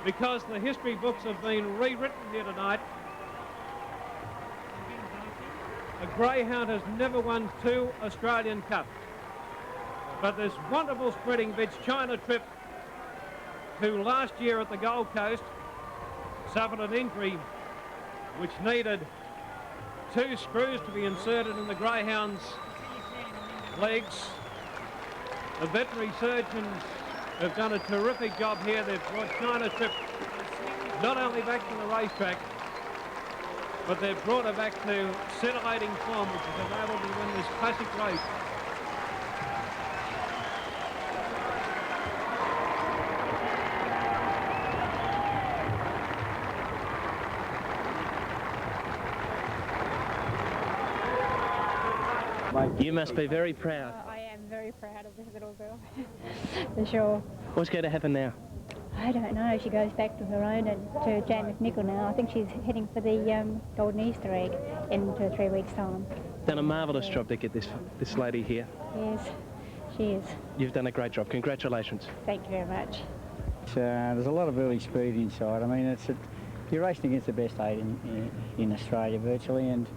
because the history books have been rewritten here tonight. A greyhound has never won 2 Australian Cups. But this wonderful spreading bitch, China Trip, who last year at the Gold Coast suffered an injury which needed 2 screws to be inserted in the greyhound's legs. The veterinary surgeons have done a terrific job here. They've brought China Trip not only back to the racetrack, but they've brought her back to scintillating form, which has enabled her to win this classic race. You must be very proud. I am very proud of this little girl, for sure. What's going to happen now? I don't know. She goes back to her own and to Jane McNichol now. I think she's heading for the Golden Easter egg in 2 or 3 weeks' time. Done a marvellous job to get this lady here. Yes, she is. You've done a great job. Congratulations. Thank you very much. There's a lot of early speed inside. I mean, you're racing against the best 8 in Australia virtually, and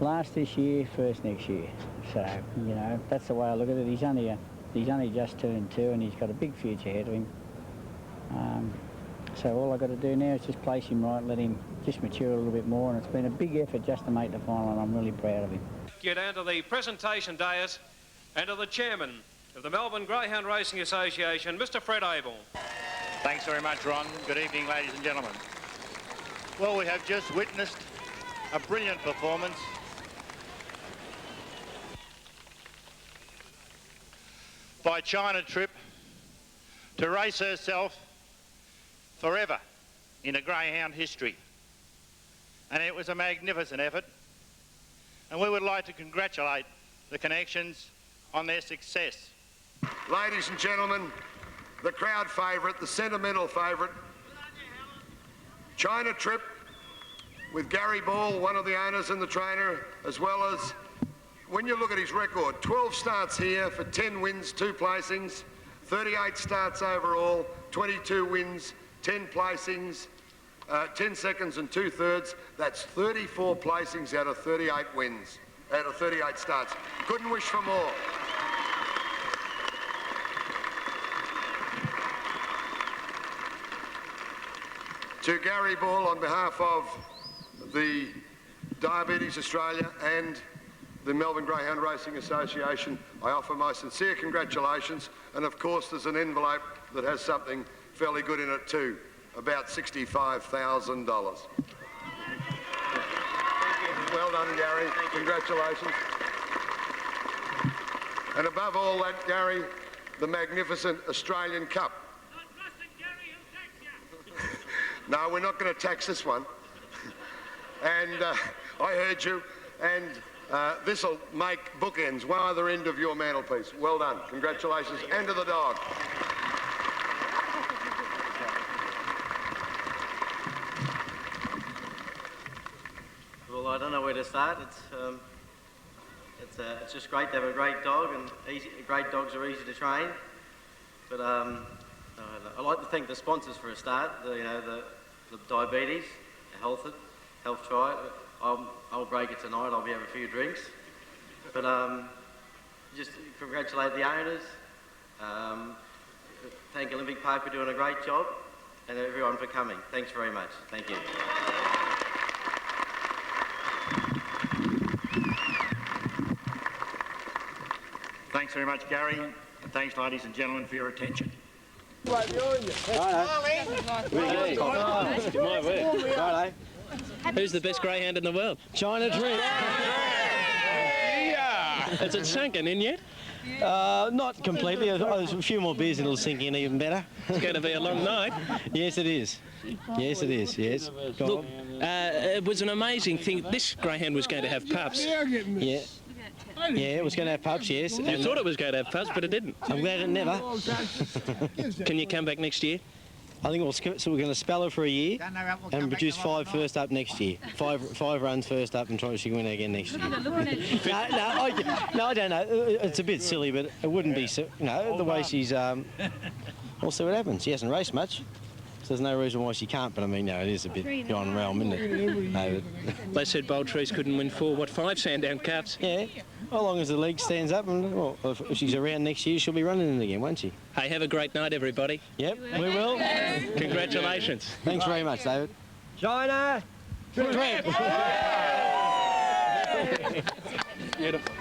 last this year, first next year. So, you know, that's the way I look at it. He's only just turned 2 and he's got a big future ahead of him. So all I've got to do now is just place him right, let him just mature a little bit more, and it's been a big effort just to make the final, and I'm really proud of him. Get down to the presentation dais and to the chairman of the Melbourne Greyhound Racing Association, Mr. Fred Abel. Thanks very much, Ron. Good evening, ladies and gentlemen. Well, we have just witnessed a brilliant performance by China Trip to race herself forever in a greyhound history. And it was a magnificent effort. And we would like to congratulate the Connections on their success. Ladies and gentlemen, the crowd favourite, the sentimental favourite, China Trip, with Gary Ball, one of the owners and the trainer, as well as, when you look at his record, 12 starts here for 10 wins, 2 placings, 38 starts overall, 22 wins, 10 placings, 10 seconds and 2/3. That's 34 placings out of 38 wins, out of 38 starts. Couldn't wish for more. To Gary Ball, on behalf of the Diabetes Australia and the Melbourne Greyhound Racing Association, I offer my sincere congratulations, and of course there's an envelope that has something fairly good in it too, about $65,000. Well done, Gary. Congratulations. And above all that, Gary, the magnificent Australian Cup. No, we're not going to tax this one. And I heard you, and this will make bookends, one other end of your mantelpiece. Well done. Congratulations. And to the dog. Well, I don't know where to start. It's just great to have a great dog, and great dogs are easy to train. But I'd like to thank the sponsors for a start. The Diabetes, Health Try. I'll break it tonight. I'll be having a few drinks. But just congratulate the owners. Thank Olympic Park for doing a great job, and everyone for coming. Thanks very much. Thank you. Thanks very much, Gary, and thanks, ladies and gentlemen, for your attention. Who's the best greyhound in the world? China Trip. Has it sunken in yet? Not completely. There's a few more beers and it'll sink in even better. It's going to be a long night. Yes, it is. Yes, it is. Yes. Look, it was an amazing thing. This greyhound was going to have pups. Yeah. Yeah, it was going to have pups, yes. You thought it was going to have pups, but it didn't. I'm glad it never. Can you come back next year? I think so we're going to spell her for a year and produce 5 first up next year. 5 runs first up and try to win again next year. No, I don't know. It's a bit silly, but it wouldn't be so. The way she's. We'll see what happens. She hasn't raced much. So there's no reason why she can't, but I mean, it is a bit beyond realm, isn't it? No, they said Bold Trees couldn't win 5 Sandown Cups. Yeah, as long as the league stands up, and well, if she's around next year, she'll be running it again, won't she? Hey, have a great night, everybody. Yep, we will. Congratulations. Thanks very much, David. China Trip. Beautiful.